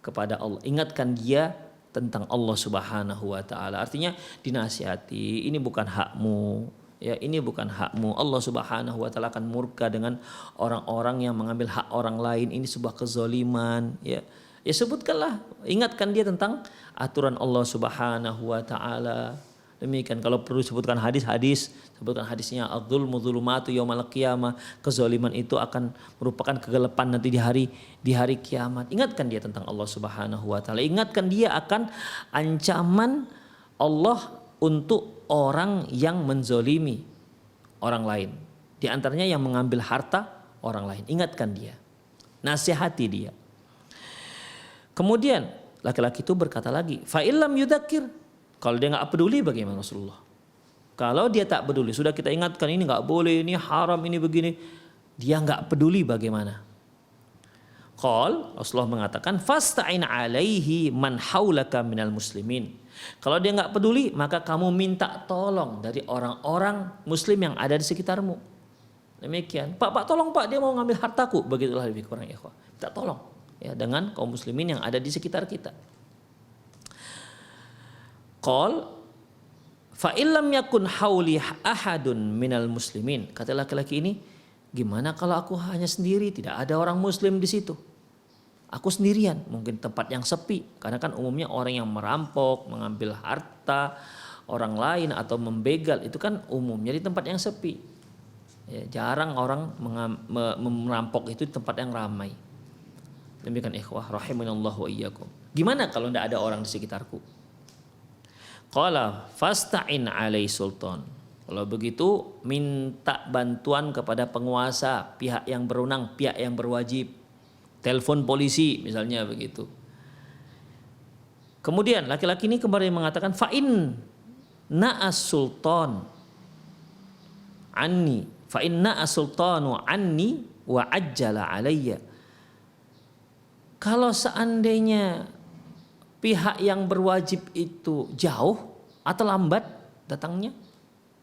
kepada Allah, ingatkan dia tentang Allah Subhanahu wa taala. Artinya dinasihati, ini bukan hakmu. Ya, ini bukan hakmu. Allah Subhanahu wa taala akan murka dengan orang-orang yang mengambil hak orang lain. Ini sebuah kezaliman, ya. Ya sebutkanlah, ingatkan dia tentang aturan Allah Subhanahu wa taala. Demikian, kalau perlu sebutkan hadis-hadis, sebutkan hadisnya adzulmu dzulumatu yaumal qiyamah, kezaliman itu akan merupakan kegelapan nanti di hari kiamat. Ingatkan dia tentang Allah Subhanahu wa taala. Ingatkan dia akan ancaman Allah untuk orang yang menzolimi orang lain. Di antaranya yang mengambil harta orang lain. Ingatkan dia. Nasihati dia. Kemudian laki-laki itu berkata lagi, fa illam yudzakir. Kalau dia nggak peduli bagaimana Rasulullah? Kalau dia tak peduli, sudah kita ingatkan ini nggak boleh, ini haram, ini begini, dia nggak peduli bagaimana? Qal, Rasulullah mengatakan, fasta'in alaihi man haulaka minal muslimin. Kalau dia nggak peduli, maka kamu minta tolong dari orang-orang muslim yang ada di sekitarmu. Demikian, Pak tolong Pak, dia mau ngambil hartaku. Begitulah lebih kurang ya, minta tolong ya dengan kaum muslimin yang ada di sekitar kita. Qal fa illam yakun hauli ahadun minal muslimin. Kata laki-laki ini, gimana kalau aku hanya sendiri, tidak ada orang muslim di situ? Aku sendirian, mungkin tempat yang sepi. Karena kan umumnya orang yang merampok, mengambil harta orang lain atau membegal itu kan umumnya di tempat yang sepi. Ya, jarang orang merampok itu di tempat yang ramai. Demikian ikhwah rahimanallahu wa iyyakum. Gimana kalau tidak ada orang di sekitarku? Qala fasta'in alai sultan. Kalau begitu minta bantuan kepada penguasa, pihak yang berwenang, pihak yang berwajib. Telepon polisi misalnya begitu. Kemudian laki-laki ini kembali mengatakan fa'in na'as sultan anni, fa'in na'as sultanu anni wa ajjala alayya. Kalau seandainya pihak yang berwajib itu jauh atau lambat datangnya,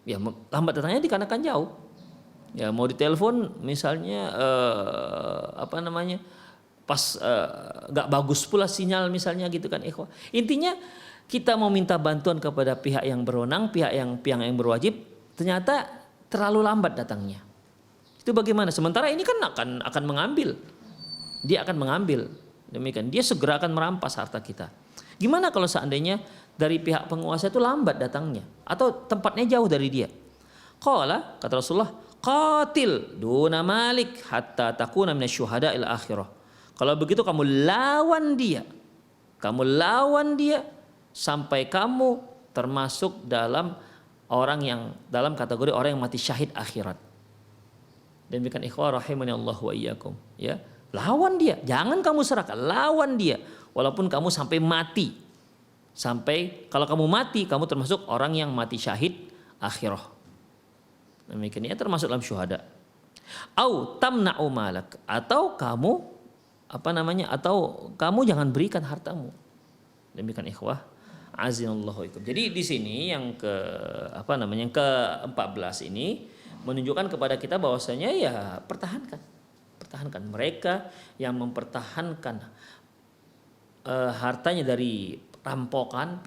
ya lambat datangnya dikarenakan jauh. Ya mau ditelepon misalnya pas nggak bagus pula sinyal misalnya gitu kan ikhwah. Intinya kita mau minta bantuan kepada pihak yang berwenang, pihak yang berwajib, ternyata terlalu lambat datangnya. Itu bagaimana? Sementara ini kan akan mengambil, dia akan mengambil. Demikian, dia segera akan merampas harta kita. Gimana kalau seandainya dari pihak penguasa itu lambat datangnya atau tempatnya jauh dari dia? Qala, kata Rasulullah, qatil duna malik hatta takuna minasyuhada ila akhirah. Kalau begitu kamu lawan dia sampai kamu termasuk dalam orang yang dalam kategori orang yang mati syahid akhirat. Demikian ikhwah rahimani Allah wa iyyakum, ya. Lawan dia, jangan kamu serahkan, lawan dia walaupun kamu sampai mati. Sampai kalau kamu mati, kamu termasuk orang yang mati syahid akhirah. Demikian ya, termasuk dalam syuhada. Au tamna'u malak, atau kamu atau kamu jangan berikan hartamu. Demikian ikhwah azinallahu ikum. Jadi di sini yang ke-14 ini menunjukkan kepada kita bahwasanya ya pertahankan mereka yang mempertahankan hartanya dari perampokan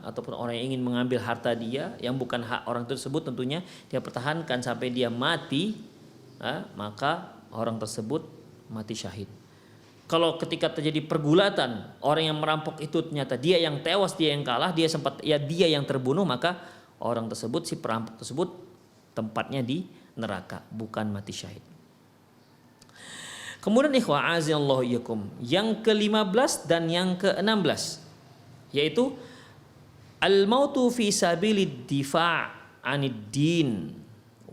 ataupun orang yang ingin mengambil harta dia yang bukan hak orang tersebut, tentunya dia pertahankan sampai dia mati, maka orang tersebut mati syahid. Kalau ketika terjadi pergulatan, orang yang merampok itu ternyata dia yang tewas, dia yang kalah, dia yang terbunuh, maka orang tersebut, si perampok tersebut tempatnya di neraka, bukan mati syahid. Kemudian ikhwah azinallahu iyyakum, yang ke-15 dan yang ke-16 yaitu al-mautu fi sabilid difa' anid din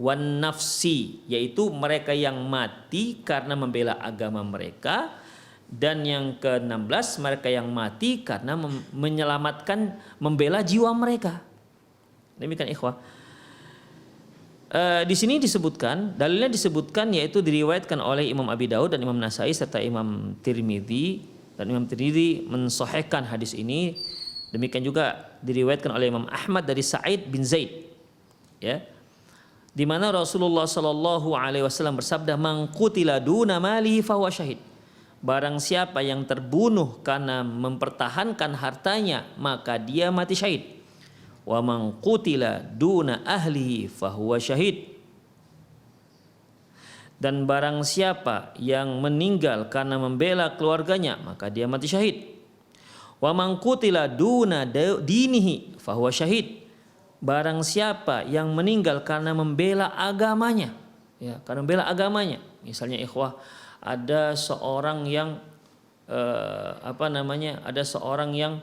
wan nafsi, yaitu mereka yang mati karena membela agama mereka, dan yang ke-16 mereka yang mati karena membela jiwa mereka. Demikian ikhwah. Di sini disebutkan, dalilnya disebutkan yaitu diriwayatkan oleh Imam Abi Daud dan Imam Nasai serta Imam Tirmidzi, dan Imam Tirmidzi mensahihkan hadis ini. Demikian juga diriwayatkan oleh Imam Ahmad dari Sa'id bin Zaid, ya, di mana Rasulullah Shallallahu Alaihi Wasallam bersabda, "Man qutila duna malihi fahuwa syahid." Barang siapa yang terbunuh karena mempertahankan hartanya, maka dia mati syahid. Wa man qutila duna ahlihi fahuwa syahid. Dan barang siapa yang meninggal karena membela keluarganya, maka dia mati syahid. Wa man qutila duna dinihi fahuwa syahid. Barang siapa yang meninggal karena membela agamanya, ya, karena membela agamanya. Misalnya ikhwah, ada seorang yang ada seorang yang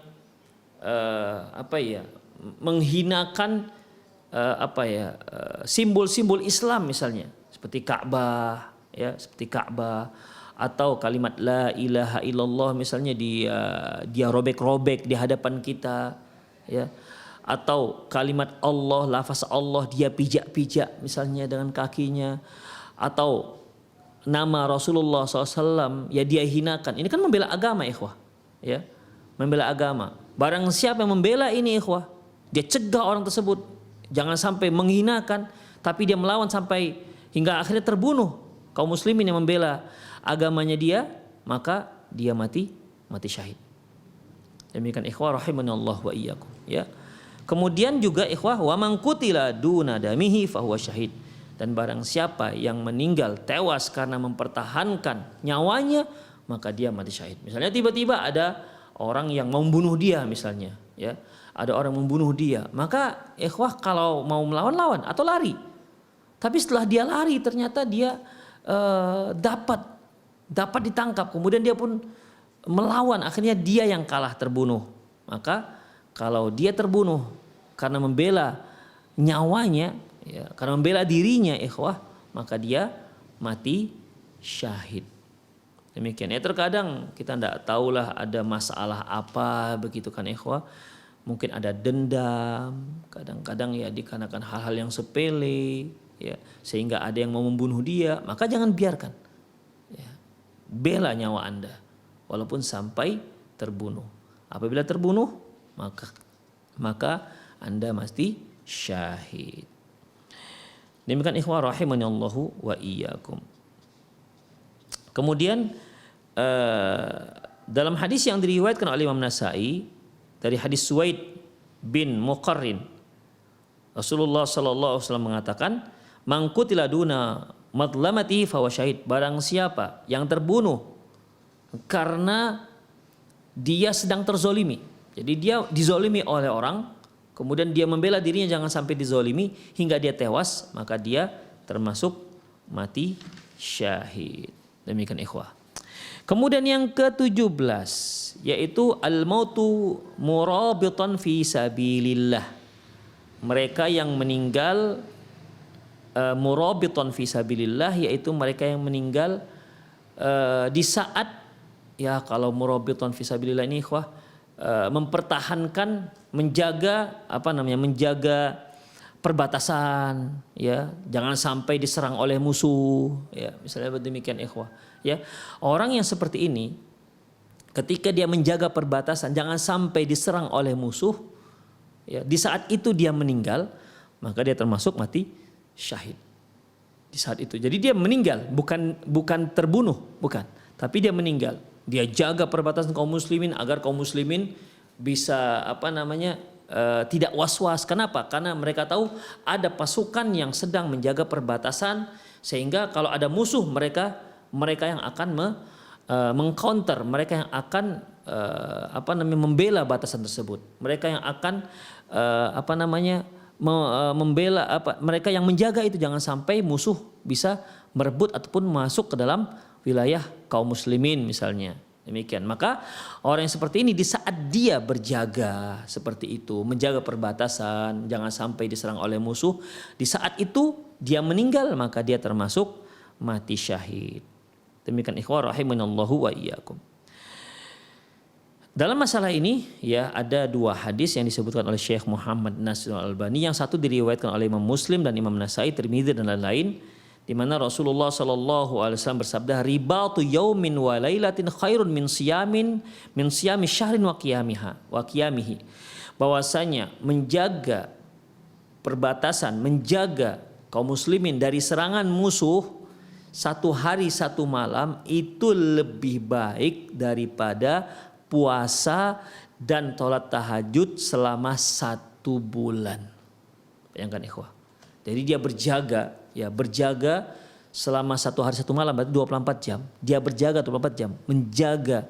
menghinakan simbol-simbol Islam misalnya, seperti Ka'bah, ya, seperti Ka'bah, atau kalimat la ilaha illallah misalnya dia robek-robek di hadapan kita, ya, atau kalimat Allah, lafaz Allah dia pijak-pijak misalnya dengan kakinya, atau nama Rasulullah SAW ya dia hinakan. Ini kan membela agama, ikhwah, ya, membela agama. Barang siapa yang membela ini, ikhwah, dia cegah orang tersebut jangan sampai menghinakan, tapi dia melawan sampai hingga akhirnya terbunuh kaum muslimin yang membela agamanya dia, maka dia mati syahid. Demikian ikhwah rahimanallah wa iyyakum, ya. Kemudian juga ikhwah, wa man qutila duna damihi fahuwa syahid. Dan barang siapa yang meninggal tewas karena mempertahankan nyawanya, maka dia mati syahid. Misalnya tiba-tiba ada orang yang mau membunuh dia misalnya, ya. Ada orang membunuh dia, maka ikhwah kalau mau melawan atau lari. Tapi setelah dia lari ternyata dia dapat ditangkap, kemudian dia pun melawan, akhirnya dia yang kalah terbunuh. Maka kalau dia terbunuh karena membela nyawanya, ya, karena membela dirinya, ikhwah, maka dia mati syahid. Demikian. Ya, terkadang kita tidak tahulah ada masalah apa begitu kan, ikhwah. Mungkin ada dendam, kadang-kadang ya dikarenakan hal-hal yang sepele, ya, sehingga ada yang mau membunuh dia, maka jangan biarkan, ya, bela nyawa Anda walaupun sampai terbunuh. Apabila terbunuh, maka Anda mesti syahid. Demikian ikhwah rahimanallahu wa iyyakum. Kemudian dalam hadis yang diriwayatkan oleh Imam Nasai dari hadis Suwaid bin Muqarrin, Rasulullah sallallahu alaihi wasallam mengatakan, "Man qutila duna madlamati fahuwa syahid." Barang siapa yang terbunuh karena dia sedang terzolimi, jadi dia dizolimi oleh orang, kemudian dia membela dirinya jangan sampai dizolimi hingga dia tewas, maka dia termasuk mati syahid. Demikian ikhwah. Kemudian yang ke-17 yaitu al-mautu murabitan fi sabilillah. Mereka yang meninggal murabitan fi sabilillah, yaitu mereka yang meninggal di saat, ya, kalau murabitan fi sabilillah ini ikhwah, mempertahankan, menjaga menjaga perbatasan, ya, jangan sampai diserang oleh musuh, ya, misalnya demikian ikhwah, ya. Orang yang seperti ini ketika dia menjaga perbatasan jangan sampai diserang oleh musuh, ya, di saat itu dia meninggal, maka dia termasuk mati syahid di saat itu. Jadi dia meninggal bukan terbunuh, bukan, tapi dia meninggal. Dia jaga perbatasan kaum muslimin agar kaum muslimin bisa tidak was-was. Kenapa? Karena mereka tahu ada pasukan yang sedang menjaga perbatasan, sehingga kalau ada musuh mereka yang akan mengcounter, mereka yang akan membela batasan tersebut. Mereka yang akan membela mereka yang menjaga itu jangan sampai musuh bisa merebut ataupun masuk ke dalam wilayah kaum muslimin misalnya. Demikian. Maka orang yang seperti ini di saat dia berjaga seperti itu, menjaga perbatasan jangan sampai diserang oleh musuh, di saat itu dia meninggal, maka dia termasuk mati syahid. Demikian ikhwah rahimanallahu wa iyyakum. Dalam masalah ini ya ada dua hadis yang disebutkan oleh Syekh Muhammad Nasir Al-Albani. Yang satu diriwayatkan oleh Imam Muslim dan Imam Nasai, Tirmidzi dan lain-lain, di mana Rasulullah Shallallahu Alaihi Wasallam bersabda, ribatu yaumin wa lailatin khairun min siyami syahrin wa qiyamihi. Bahwasanya menjaga perbatasan, menjaga kaum muslimin dari serangan musuh satu hari satu malam itu lebih baik daripada puasa dan sholat tahajud selama 1 bulan. Bayangkan ikhwah. Jadi dia berjaga selama 1 hari 1 malam, berarti 24 jam. Dia berjaga 24 jam, menjaga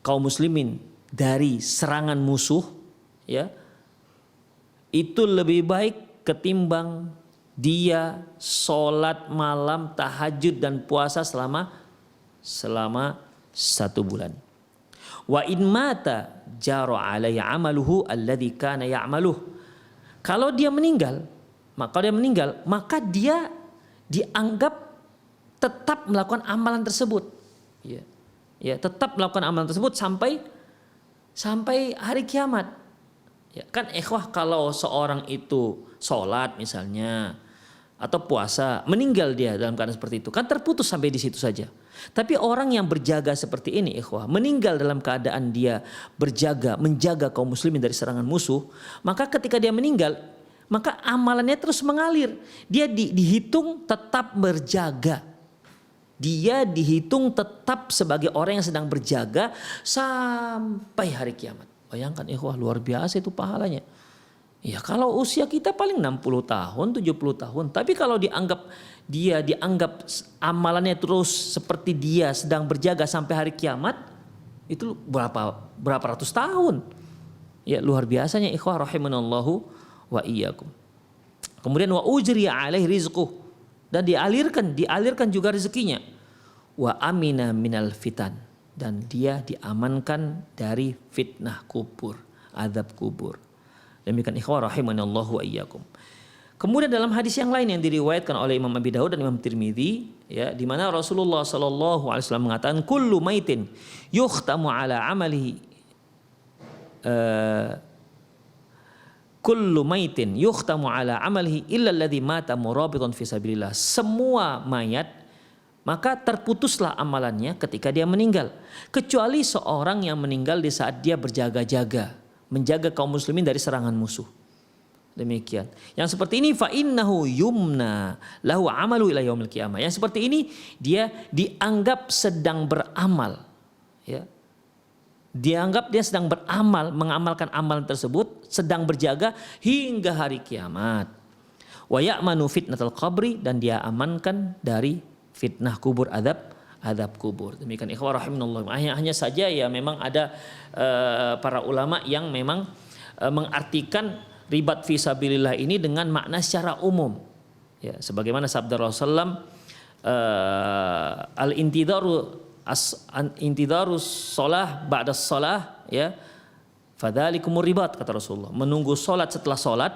kaum muslimin dari serangan musuh, ya. Itu lebih baik ketimbang dia sholat malam, tahajud dan puasa selama 1 bulan. Wa in mata jara alaihi amaluhu alladzi kana ya'maluh. Kalau dia meninggal, maka dia dianggap tetap melakukan amalan tersebut. Ya, tetap melakukan amalan tersebut sampai hari kiamat. Ya, kan ikhwah, kalau seorang itu sholat misalnya atau puasa, meninggal dia dalam keadaan seperti itu, kan terputus sampai di situ saja. Tapi orang yang berjaga seperti ini ikhwah, meninggal dalam keadaan dia berjaga, menjaga kaum muslimin dari serangan musuh, maka ketika dia meninggal, maka amalannya terus mengalir. Dia dihitung tetap berjaga. Dia dihitung tetap sebagai orang yang sedang berjaga sampai hari kiamat. Bayangkan ikhwah, luar biasa itu pahalanya. Ya, kalau usia kita paling 60 tahun, 70 tahun. Tapi kalau dianggap amalannya terus seperti dia sedang berjaga sampai hari kiamat, itu berapa ratus tahun. Ya, luar biasanya ikhwah rahimanallahu wa iyyakum. Kemudian wa ujriya alaihi rizquh, dan dialirkan juga rezekinya. Wa amina minal fitan, dan dia diamankan dari fitnah kubur, azab kubur. Demikian ikhwah rahimanallahu wa iyyakum. Kemudian dalam hadis yang lain yang diriwayatkan oleh Imam Abi Daud dan Imam Tirmidzi, ya, di mana Rasulullah sallallahu alaihi wasallam mengatakan kullu maitin yukhtamu ala amalihi kullu maitin yukhtamu ala amalihi illa alladhi mata murabitan fi sabilillah. Semua mayat maka terputuslah amalannya ketika dia meninggal, kecuali seorang yang meninggal di saat dia berjaga-jaga menjaga kaum muslimin dari serangan musuh. Demikian. Yang seperti ini fa innahu yumna lahu amalu ila yaumil qiyamah. Yang seperti ini dia dianggap sedang beramal, ya. Dianggap dia sedang beramal, mengamalkan amalan tersebut, sedang berjaga hingga hari kiamat. Wa ya'manu fitnatal qabri, dan dia amankan dari fitnah kubur, azab kubur. Demikian ikhwah rahimanallah. Hanya saja ya memang ada para ulama yang memang mengartikan ribat fisabilillah ini dengan makna secara umum. Ya, sebagaimana sabda Rasulullah al-intidaru shalah ba'da shalah, ya. Fadzalikumur ribat, kata Rasulullah. Menunggu salat setelah salat,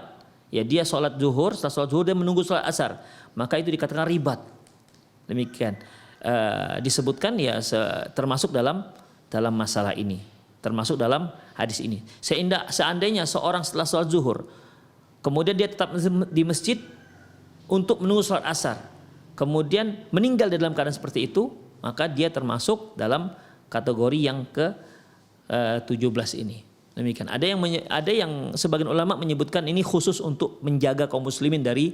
ya, dia salat zuhur, setelah salat zuhur dia menunggu salat asar, maka itu dikatakan ribat. Demikian. Disebutkan ya termasuk dalam masalah ini, termasuk dalam hadis ini. Seandainya seorang setelah sholat zuhur kemudian dia tetap di masjid untuk menunggu sholat asar, kemudian meninggal dalam keadaan seperti itu, maka dia termasuk dalam kategori yang ke-17 ini. Demikian. Ada yang sebagian ulama menyebutkan ini khusus untuk menjaga kaum muslimin dari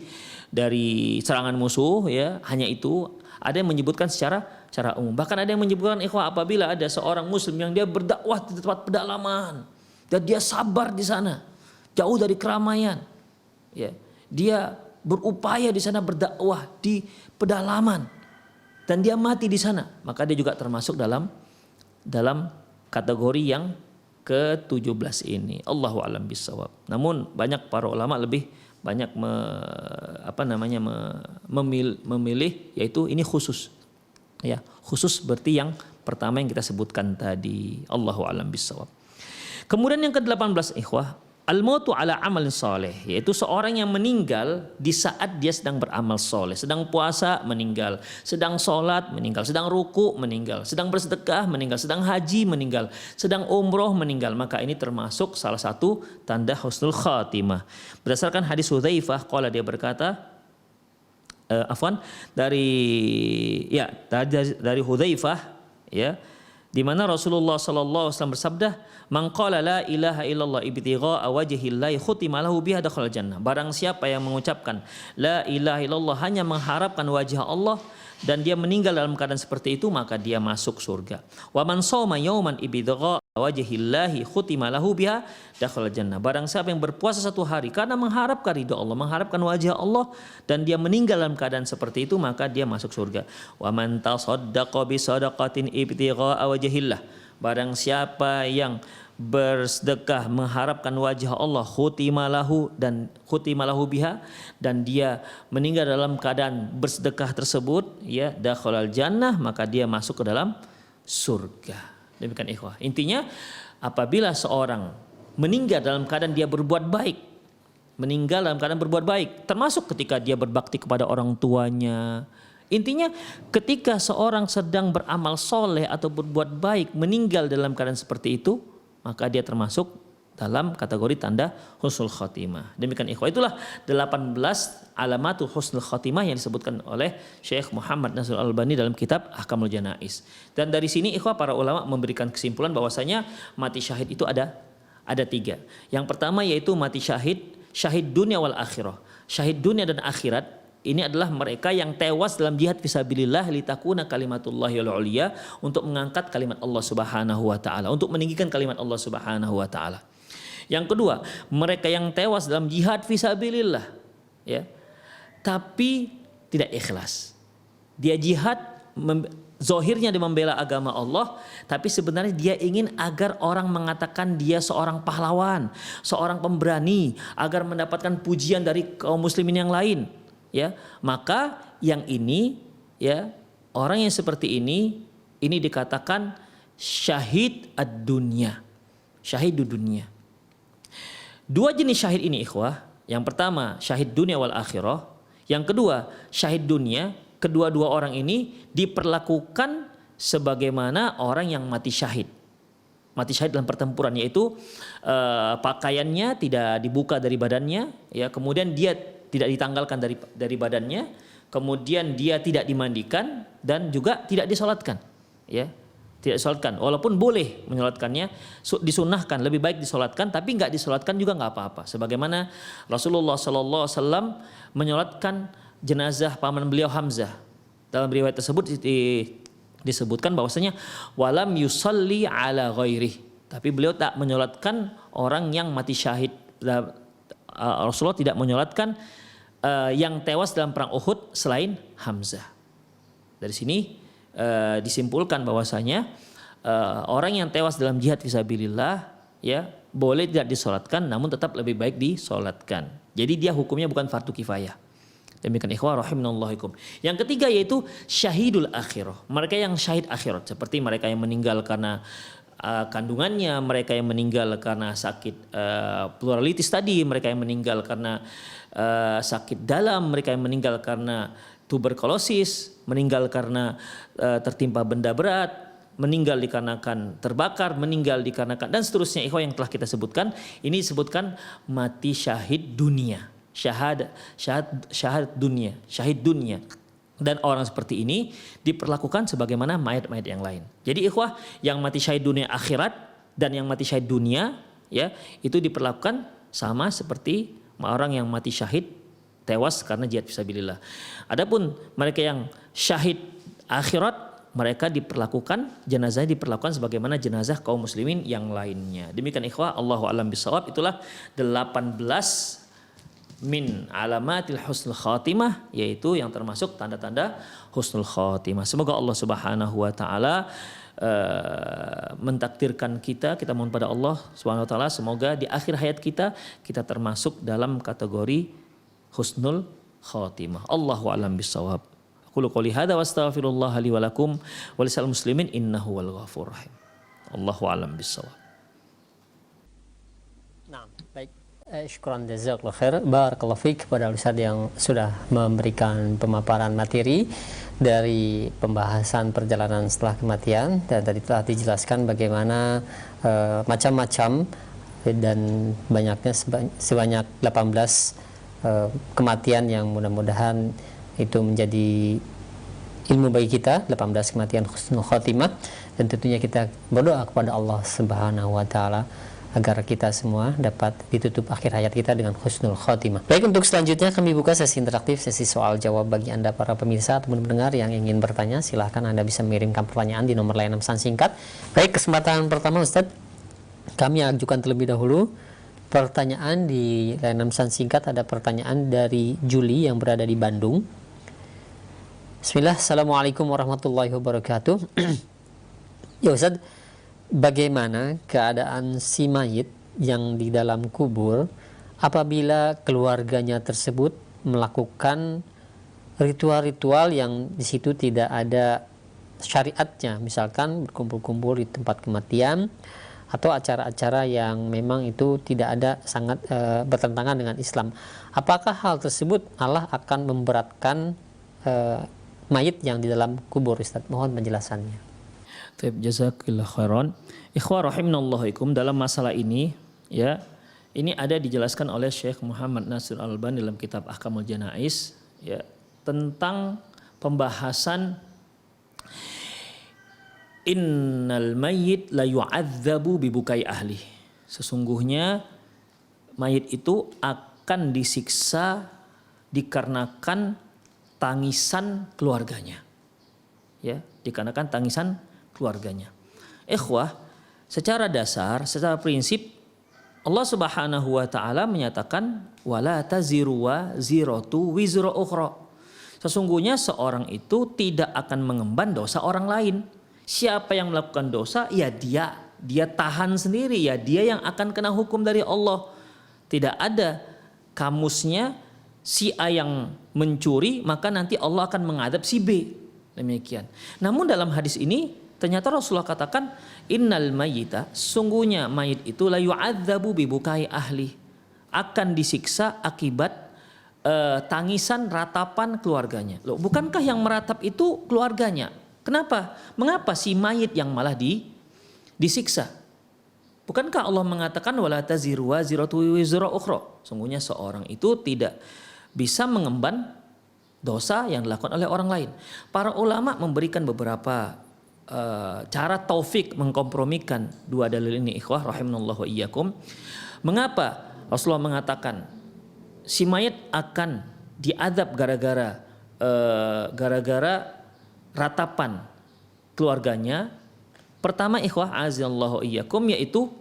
serangan musuh, ya, hanya itu. Ada yang menyebutkan secara umum. Bahkan ada yang menyebutkan ikhwah, apabila ada seorang muslim yang dia berdakwah di tempat pedalaman dan dia sabar di sana, jauh dari keramaian, ya, dia berupaya di sana berdakwah di pedalaman dan dia mati di sana, maka dia juga termasuk dalam kategori yang ke-17 ini. Allahu a'lam bissawab. Namun banyak para ulama lebih banyak memilih yaitu ini khusus. Ya, khusus berarti yang pertama yang kita sebutkan tadi. Allahu a'lam bissawab. Kemudian yang ke-18 ikhwah, Al-mautu ala amal soleh, yaitu seorang yang meninggal di saat dia sedang beramal soleh, sedang puasa meninggal, sedang sholat meninggal, sedang ruku meninggal, sedang bersedekah meninggal, sedang haji meninggal, sedang umroh meninggal. Maka ini termasuk salah satu tanda husnul khatimah. Berdasarkan hadis Hudzaifah, qala dia berkata, dari Hudzaifah, ya, di mana Rasulullah sallallahu alaihi wasallam bersabda, "Man qala la ilaha illallah ibtigha'a wajhillahi khutima lahu biha dakhala jannah." Barang siapa yang mengucapkan la ilaha illallah hanya mengharapkan wajah Allah dan dia meninggal dalam keadaan seperti itu, maka dia masuk surga. Wa man shoma yauman ibtigha'a wajhillahi khutima lahu biha dakhala jannah. Barang siapa yang berpuasa satu hari karena mengharapkan ridha Allah, mengharapkan wajah Allah, dan dia meninggal dalam keadaan seperti itu, maka dia masuk surga. Wa man tasaddaqa bi shadaqatin ibtigha'a wajhillah. Barang siapa yang bersedekah mengharapkan wajah Allah, khutimalahu biha, dan dia meninggal dalam keadaan bersedekah tersebut, ya, dakhalal jannah, maka dia masuk ke dalam surga. Demikian ikhwah. Intinya apabila seorang meninggal dalam keadaan dia berbuat baik, termasuk ketika dia berbakti kepada orang tuanya. Intinya ketika seorang sedang beramal soleh atau berbuat baik meninggal dalam keadaan seperti itu, maka dia termasuk dalam kategori tanda husnul khotimah. Demikian ikhwah, itulah 18 alamatul husnul khotimah yang disebutkan oleh Syekh Muhammad Nasrul Albani dalam kitab Ahkamul Janaiz. Dan dari sini ikhwah, para ulama memberikan kesimpulan bahwasanya mati syahid itu ada 3. Yang pertama yaitu mati syahid dunia wal akhirah. Syahid dunia dan akhirat ini adalah mereka yang tewas dalam jihad fisabilillah litakuna kalimatullahil ulya, untuk mengangkat kalimat Allah Subhanahu wa taala, untuk meninggikan kalimat Allah Subhanahu wa taala. Yang kedua, mereka yang tewas dalam jihad fisabilillah, ya, tapi tidak ikhlas. Dia jihad zahirnya dia membela agama Allah, tapi sebenarnya dia ingin agar orang mengatakan dia seorang pahlawan, seorang pemberani, agar mendapatkan pujian dari kaum muslimin yang lain. Ya, maka yang ini, ya, orang yang seperti ini dikatakan syahid ad-dunya, syahid dunia. 2 jenis syahid ini ikhwah, yang pertama syahid dunia wal akhirah, yang kedua syahid dunia. Kedua-dua orang ini diperlakukan sebagaimana orang yang mati syahid dalam pertempuran, yaitu pakaiannya tidak dibuka dari badannya, ya, kemudian dia tidak ditanggalkan dari badannya, kemudian dia tidak dimandikan dan juga tidak disolatkan, ya, tidak disolatkan. Walaupun boleh menyolatkannya, disunahkan, lebih baik disolatkan, tapi nggak disolatkan juga nggak apa-apa. Sebagaimana Rasulullah Sallallahu Alaihi Wasallam menyolatkan jenazah paman beliau Hamzah. Dalam riwayat tersebut disebutkan bahwasanya walam yusalli ala ghairih, tapi beliau tak menyolatkan orang yang mati syahid. Rasulullah tidak menyolatkan yang tewas dalam perang Uhud selain Hamzah. Dari sini disimpulkan bahwasanya orang yang tewas dalam jihad fisabilillah, ya, boleh tidak disolatkan, namun tetap lebih baik disolatkan. Jadi dia hukumnya bukan fardu kifayah. Demikian ikhwah rahimanallahu. Yang ketiga yaitu syahidul akhirah. Mereka yang syahid akhirat, seperti mereka yang meninggal karena kandungannya, mereka yang meninggal karena sakit pluralitis tadi, mereka yang meninggal karena sakit dalam, mereka yang meninggal karena tuberkulosis, meninggal karena tertimpa benda berat, meninggal dikarenakan terbakar, meninggal dikarenakan, dan seterusnya ikhwah yang telah kita sebutkan. Ini disebutkan mati syahid dunia, syahid dunia. Dan orang seperti ini diperlakukan sebagaimana mayat-mayat yang lain. Jadi ikhwah, yang mati syahid dunia akhirat dan yang mati syahid dunia, ya, itu diperlakukan sama seperti orang yang mati syahid tewas karena jihad fisabilillah. Adapun mereka yang syahid akhirat, mereka diperlakukan, jenazahnya diperlakukan sebagaimana jenazah kaum muslimin yang lainnya. Demikian ikhwah, Allahu a'lam bishawab. Itulah 18 min alamatil husnul khatimah, yaitu yang termasuk tanda-tanda husnul khatimah. Semoga Allah Subhanahu wa taala mentakdirkan kita mohon pada Allah Subhanahu wa taala, semoga di akhir hayat kita termasuk dalam kategori husnul khatimah. Allahu a'lam bishawab. Qul qouli hadza wa astaghfirullah li wa lakum wa lisal muslimin innahu wal ghafurur rahim. Allahu a'lam bishawab. Nah, baik. Syukran jazakallahu khair. Barakallahu fiik kepada Ustaz yang sudah memberikan pemaparan materi dari pembahasan perjalanan setelah kematian, dan tadi telah dijelaskan bagaimana macam-macam dan banyaknya sebanyak 18 kematian yang mudah-mudahan itu menjadi ilmu bagi kita, 18 kematian husnul khotimah, dan tentunya kita berdoa kepada Allah Subhanahu wa taala agar kita semua dapat ditutup akhir hayat kita dengan husnul khotimah. Baik, untuk selanjutnya kami buka sesi interaktif, sesi soal jawab bagi Anda para pemirsa atau pendengar yang ingin bertanya. Silahkan Anda bisa mengirimkan pertanyaan di nomor layanan pesan singkat. Baik, kesempatan pertama Ustaz, kami ajukan terlebih dahulu pertanyaan di layanan pesan singkat. Ada pertanyaan dari Juli yang berada di Bandung. Bismillah, Assalamualaikum warahmatullahi wabarakatuh. Ya Ustaz, bagaimana keadaan si mayit yang di dalam kubur apabila keluarganya tersebut melakukan ritual-ritual yang di situ tidak ada syariatnya, misalkan berkumpul-kumpul di tempat kematian atau acara-acara yang memang itu tidak ada, sangat bertentangan dengan Islam. Apakah hal tersebut Allah akan memberatkan mayit yang di dalam kubur, Ustaz? Mohon penjelasannya. Taib, jazakallahu khairan. Ikhwah rahimanallahu ikum, dalam masalah ini ya, ini ada dijelaskan oleh Syekh Muhammad Nasir Al-Albani dalam kitab Ahkamul Janaiz ya, tentang pembahasan innal mayyit la yu'adzabu bibukai ahli. Sesungguhnya mayit itu akan disiksa dikarenakan tangisan keluarganya. Ya, dikarenakan tangisan keluarganya. Ikhwah, secara dasar, secara prinsip Allah Subhanahu wa taala menyatakan wala taziru waziratu wizra ukhra. Sesungguhnya seorang itu tidak akan mengemban dosa orang lain. Siapa yang melakukan dosa, ya dia tahan sendiri, ya dia yang akan kena hukum dari Allah. Tidak ada kamusnya si A yang mencuri maka nanti Allah akan mengadab si B. Demikian. Namun dalam hadis ini ternyata Rasulullah katakan innal mayyita, sungguhnya mayit itu la yu'adzabu bibukai ahli, akan disiksa akibat tangisan ratapan keluarganya. Loh, bukankah yang meratap itu keluarganya? Kenapa? Mengapa si mayit yang malah disiksa? Bukankah Allah mengatakan wala taziru waziratu wizra ukhra? Sungguhnya seorang itu tidak bisa mengemban dosa yang dilakukan oleh orang lain. Para ulama memberikan beberapa cara taufik mengkompromikan dua dalil ini, ikhwah rahimanallahu wa iyyakum. Mengapa Rasulullah mengatakan si mayit akan diadab gara-gara ratapan keluarganya? Pertama ikhwah azallahu iyyakum, yaitu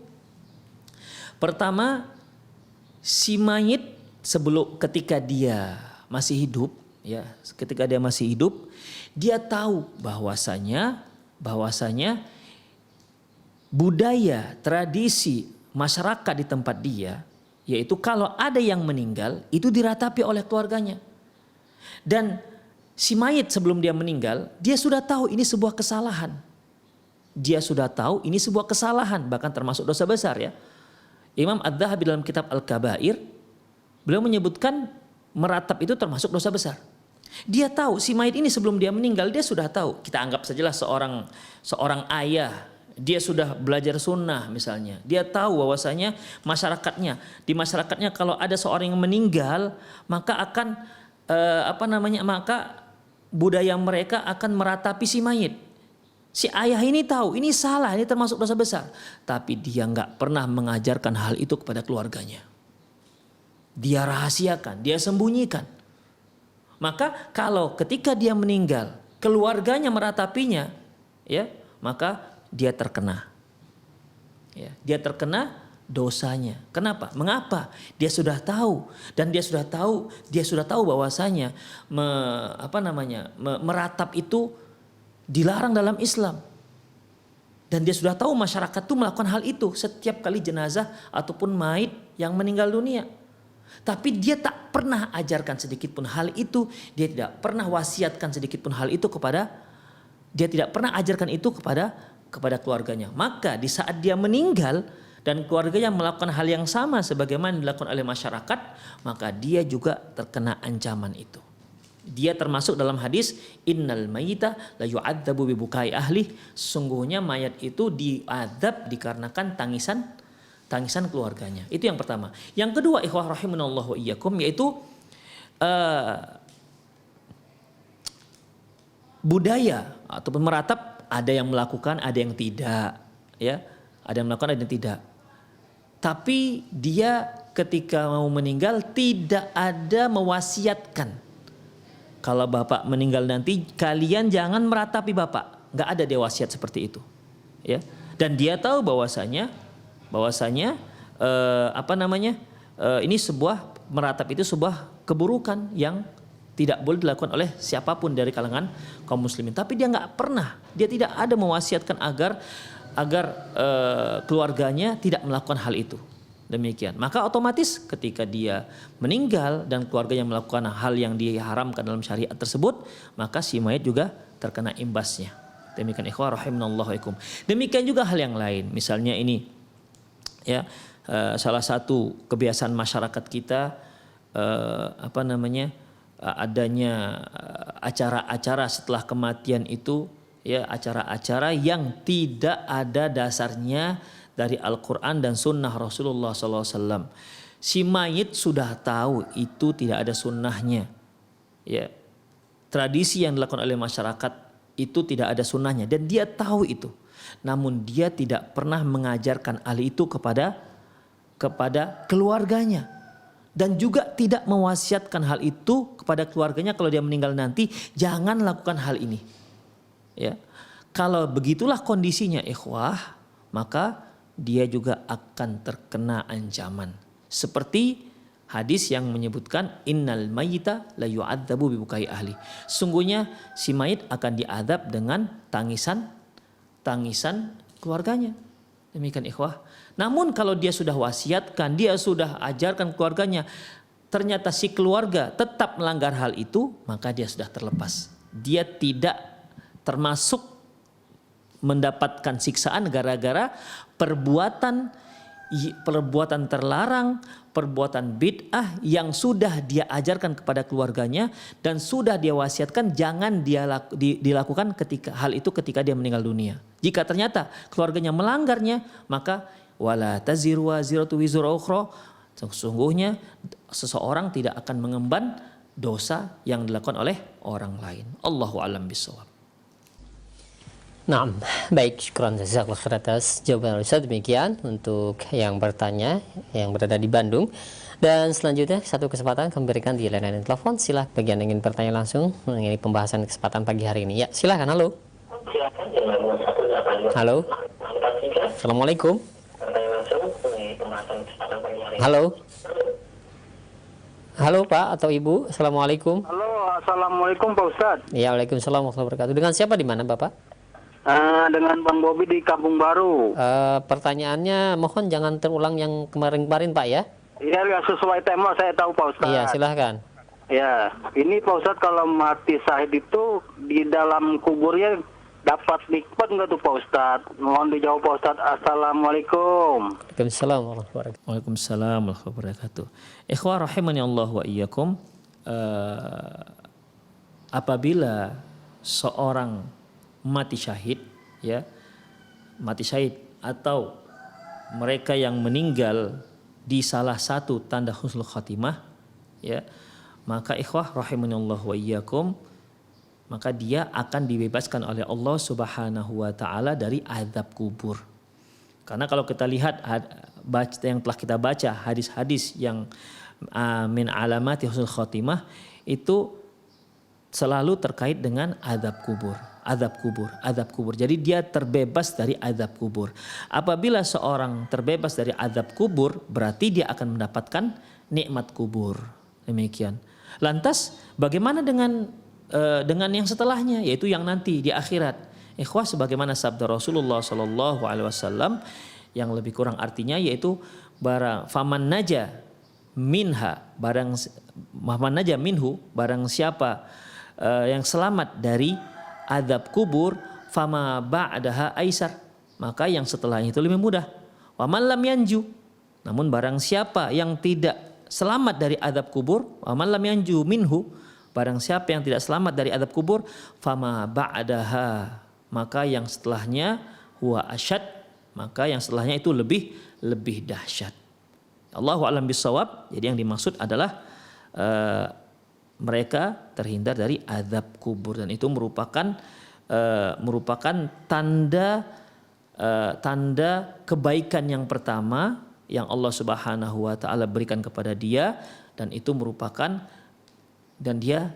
pertama si mayit ketika dia masih hidup ya, ketika dia masih hidup dia tahu bahwasanya budaya, tradisi masyarakat di tempat dia, yaitu kalau ada yang meninggal itu diratapi oleh keluarganya. Dan si mayit sebelum dia meninggal, dia sudah tahu ini sebuah kesalahan. Dia sudah tahu ini sebuah kesalahan, bahkan termasuk dosa besar ya. Imam Adz-Dzahabi dalam kitab Al-Kabair, beliau menyebutkan meratap itu termasuk dosa besar. Dia tahu si mayit ini sebelum dia meninggal, dia sudah tahu. Kita anggap sajalah seorang ayah, dia sudah belajar sunnah misalnya. Dia tahu bahwasanya di masyarakatnya kalau ada seorang yang meninggal, maka akan maka budaya mereka akan meratapi si mayit. Si ayah ini tahu ini salah, ini termasuk dosa besar, tapi dia nggak pernah mengajarkan hal itu kepada keluarganya. Dia rahasiakan, dia sembunyikan. Maka kalau ketika dia meninggal, keluarganya meratapinya, ya, maka dia terkena. Ya, dia terkena dosanya. Kenapa? Mengapa? Dia sudah tahu, dan dia sudah tahu bahwasanya meratap itu dilarang dalam Islam. Dan dia sudah tahu masyarakat itu melakukan hal itu setiap kali jenazah ataupun mayit yang meninggal dunia. Tapi dia tak pernah ajarkan sedikit pun hal itu, dia tidak pernah wasiatkan sedikit pun hal itu dia tidak pernah ajarkan itu kepada keluarganya. Maka di saat dia meninggal, dan keluarga yang melakukan hal yang sama sebagaimana dilakukan oleh masyarakat, maka dia juga terkena ancaman itu. Dia termasuk dalam hadis innal mayyita la yu'adzabu bi bukai ahli, sungguhnya mayat itu diazab dikarenakan tangisan keluarganya. Itu yang pertama. Yang kedua, ikhwah rahimanallahu wa iyyakum, yaitu budaya ataupun meratap, ada yang melakukan, ada yang tidak, ya. Ada yang melakukan, ada yang tidak. Tapi dia ketika mau meninggal tidak ada mewasiatkan. Kalau bapak meninggal nanti kalian jangan meratapi bapak. Nggak ada dia wasiat seperti itu. Ya. Dan dia tahu bahwasanya ini sebuah meratap itu sebuah keburukan yang tidak boleh dilakukan oleh siapapun dari kalangan kaum muslimin. Tapi dia nggak pernah, dia tidak ada mewasiatkan agar keluarganya tidak melakukan hal itu. Demikian. Maka otomatis ketika dia meninggal dan keluarganya melakukan hal yang diharamkan dalam syariat tersebut, maka si mayat juga terkena imbasnya. Demikian ikhwah rahimanallahu waikum. Demikian juga hal yang lain. Misalnya ini, ya, salah satu kebiasaan masyarakat kita, adanya acara-acara setelah kematian itu, ya, acara-acara yang tidak ada dasarnya dari Al-Quran dan Sunnah Rasulullah SAW. Si mayit sudah tahu itu tidak ada sunnahnya, ya. Tradisi yang dilakukan oleh masyarakat itu tidak ada sunnahnya dan dia tahu itu. Namun dia tidak pernah mengajarkan hal itu kepada keluarganya. Dan juga tidak mewasiatkan hal itu kepada keluarganya kalau dia meninggal nanti, jangan lakukan hal ini. Ya. Kalau begitulah kondisinya ikhwah, maka dia juga akan terkena ancaman. Seperti hadis yang menyebutkan innal mayyita la yu'adzabu bi bukai ahli. Sungguhnya si mayit akan diazab dengan tangisan keluarganya. Demikian ikhwah. Namun kalau dia sudah wasiatkan, dia sudah ajarkan keluarganya, ternyata si keluarga tetap melanggar hal itu, maka dia sudah terlepas. Dia tidak termasuk mendapatkan siksaan gara-gara perbuatan terlarang, perbuatan bid'ah yang sudah dia ajarkan kepada keluarganya dan sudah dia wasiatkan jangan dilakukan ketika dia meninggal dunia. Jika ternyata keluarganya melanggarnya, maka wala taziru waziratu wizra ukhra, sesungguhnya seseorang tidak akan mengemban dosa yang dilakukan oleh orang lain. Allahu a'lam bishawab. Nah, baik, syukran jazakallahu khair atas jawaban Ustaz. Demikian untuk yang bertanya yang berada di Bandung. Dan selanjutnya satu kesempatan kami berikan di layanan telepon. Silakan bagi yang ingin bertanya langsung mengenai pembahasan kesempatan pagi hari ini. Ya, silakan. Halo. Halo. Assalamualaikum. Halo. Halo Pak atau Ibu. Assalamualaikum. Halo, assalamualaikum Pak Ustadz. Ya, waalaikumsalam warahmatullahi wabarakatuh. Dengan siapa di mana Bapak? Dengan Bang Bobi di Kampung Baru. Pertanyaannya mohon jangan terulang yang kemarin-kemarin Pak ya. Iya, sesuai tema saya tahu Pak Ustadz. Iya, silahkan. Ya, ini Pak Ustadz kalau mati syahid itu di dalam kuburnya dapat nikmat nggak tuh Pak Ustadz? Mohon dijawab Pak Ustadz. Assalamualaikum. Waalaikumsalam warahmatullahi wabarakatuh. Waalaikumsalam warahmatullahi wabarakatuh. Ikhwah rahimani Allah wa iyyakum. Apabila seorang mati syahid, ya, mati syahid atau mereka yang meninggal di salah satu tanda husnul khatimah, ya, maka ikhwah rahimanallahu wa iyyakum, maka dia akan dibebaskan oleh Allah Subhanahu wa taala dari azab kubur. Karena kalau kita lihat yang telah kita baca hadis-hadis yang min alamati husnul khatimah itu selalu terkait dengan azab kubur. Azab kubur. Jadi dia terbebas dari azab kubur. Apabila seorang terbebas dari azab kubur, berarti dia akan mendapatkan nikmat kubur. Demikian. Lantas bagaimana dengan yang setelahnya, yaitu yang nanti di akhirat? Ikhwah, sebagaimana sabda Rasulullah Shallallahu Alaihi Wasallam yang lebih kurang artinya yaitu faman naja minhu, barang siapa yang selamat dari azab kubur, fama ba'daha aisar, maka yang setelahnya itu lebih mudah. Wa man lam yanju, namun barang siapa yang tidak selamat dari azab kubur, wa man lam yanju minhu, barang siapa yang tidak selamat dari azab kubur, fama ba'daha, maka yang setelahnya huwa asyad, maka yang setelahnya itu lebih dahsyat. Allahu a'lam bissawab. Jadi yang dimaksud adalah mereka terhindar dari azab kubur, dan itu merupakan tanda kebaikan yang pertama yang Allah Subhanahu wa taala berikan kepada dia, dan itu merupakan, dan dia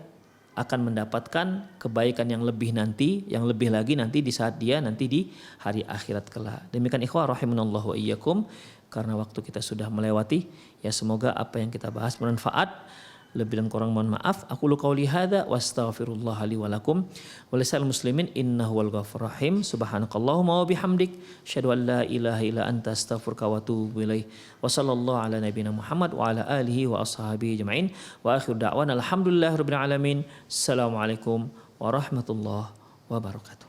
akan mendapatkan kebaikan yang lebih nanti, yang lebih lagi nanti di saat dia nanti di hari akhirat kelak. Demikian ikhwah rahimanallahu wa iyyakum, karena waktu kita sudah melewati, ya semoga apa yang kita bahas bermanfaat. Lebih dan kurang mohon maaf. Aku qauli hadza wa astaghfirullah li wa lakum wa lisal muslimin innahu wal ghafurur rahim. Subhanakallahumma wa bihamdik asyhadu an la ilaha illa anta astaghfiruka wa atubu ilaik. Wa sallallahu ala nabiyyina Muhammad wa ala alihi wa ashabihi ajmain. Wa akhir da'wana alhamdulillahirabbil alamin. Assalamualaikum warahmatullahi wabarakatuh.